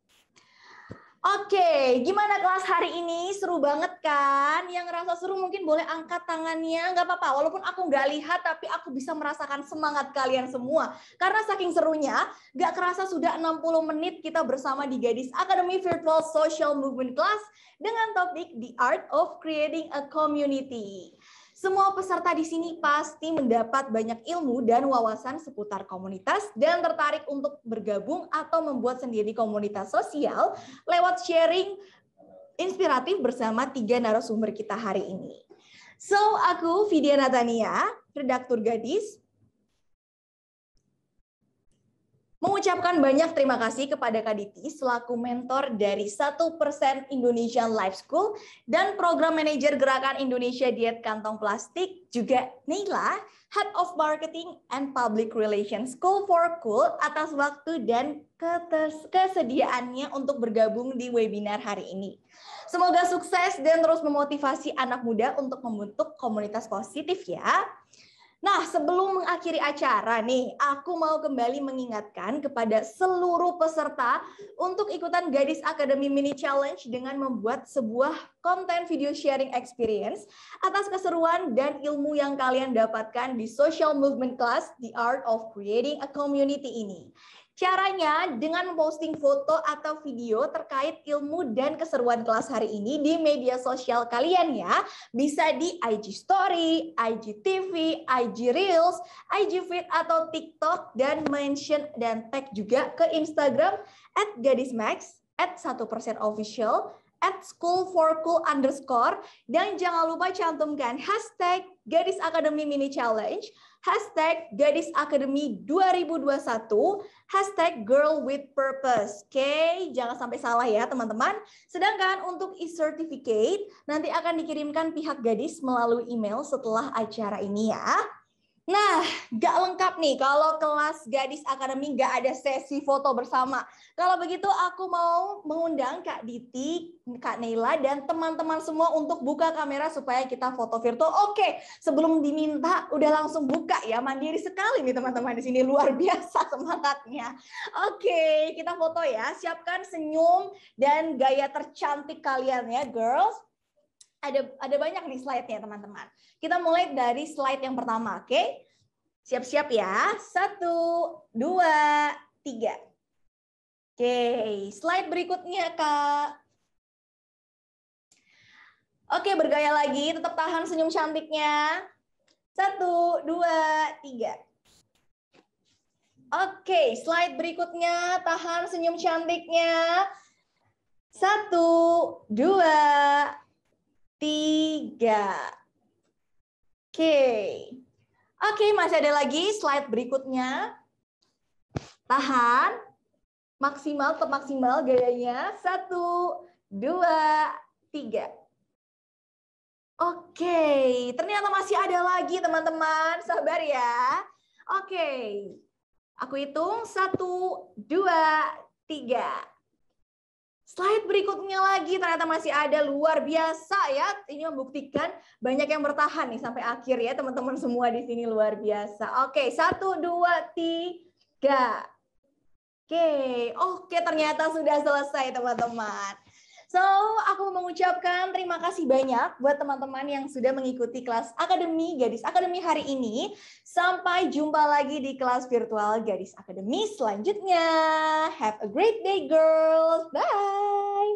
Oke, gimana kelas hari ini? Seru banget kan? Yang ngerasa seru mungkin boleh angkat tangannya. Nggak apa-apa, walaupun aku nggak lihat, tapi aku bisa merasakan semangat kalian semua. Karena saking serunya, nggak kerasa sudah 60 menit kita bersama di Gadis Academy Virtual Social Movement Class dengan topik The Art of Creating a Community. Semua peserta di sini pasti mendapat banyak ilmu dan wawasan seputar komunitas dan tertarik untuk bergabung atau membuat sendiri komunitas sosial lewat sharing inspiratif bersama 3 narasumber kita hari ini. So, aku Vidya Natania, redaktur Gadis, mengucapkan banyak terima kasih kepada Kak Diti selaku mentor dari 1% Indonesian Life School dan Program Manager Gerakan Indonesia Diet Kantong Plastik, juga Neila, Head of Marketing and Public Relations School for Cool atas waktu dan kesediaannya untuk bergabung di webinar hari ini. Semoga sukses dan terus memotivasi anak muda untuk membentuk komunitas positif ya. Nah, sebelum mengakhiri acara nih, aku mau kembali mengingatkan kepada seluruh peserta untuk ikutan Gadis Academy Mini Challenge dengan membuat sebuah konten video sharing experience atas keseruan dan ilmu yang kalian dapatkan di Social Movement Class The Art of Creating a Community ini. Caranya dengan memposting foto atau video terkait ilmu dan keseruan kelas hari ini di media sosial kalian ya. Bisa di IG Story, IG TV, IG Reels, IG Feed atau TikTok, dan mention dan tag juga ke Instagram @gadismax, @1%official, @school4cool_, dan jangan lupa cantumkan hashtag Gadis Academy Mini Challenge, hashtag Gadis Academy 2021, hashtag Girl with Purpose. Oke, jangan sampai salah ya teman-teman. Sedangkan untuk e-certificate nanti akan dikirimkan pihak Gadis melalui email setelah acara ini ya. Nah, gak lengkap nih kalau kelas Gadis Academy gak ada sesi foto bersama. Kalau begitu aku mau mengundang Kak Diti, Kak Neila, dan teman-teman semua untuk buka kamera supaya kita foto virtual. Oke, sebelum diminta udah langsung buka ya, mandiri sekali nih teman-teman di sini, luar biasa semangatnya. Oke, kita foto ya, siapkan senyum dan gaya tercantik kalian ya, girls. Ada banyak nih slide-nya teman-teman. Kita mulai dari slide yang pertama, oke? Siap-siap ya. 1, 2, 3. Oke, slide berikutnya, Kak. Oke, bergaya lagi. Tetap tahan senyum cantiknya. 1, 2, 3. Oke, slide berikutnya. Tahan senyum cantiknya. 1, 2, 3. Oke, masih ada lagi slide berikutnya. Tahan. Maksimal, tetap maksimal gayanya. 1, 2, 3. Oke, ternyata masih ada lagi teman-teman. Sabar ya. Oke. Aku hitung 1, 2, 3. Slide berikutnya lagi ternyata masih ada, luar biasa ya. Ini membuktikan banyak yang bertahan nih sampai akhir ya teman-teman semua di sini, luar biasa. Oke, 1, 2, 3. Oke, ternyata sudah selesai teman-teman. So, aku mau mengucapkan terima kasih banyak buat teman-teman yang sudah mengikuti kelas Akademi Gadis Akademi hari ini. Sampai jumpa lagi di kelas virtual Gadis Akademi selanjutnya. Have a great day, girls. Bye.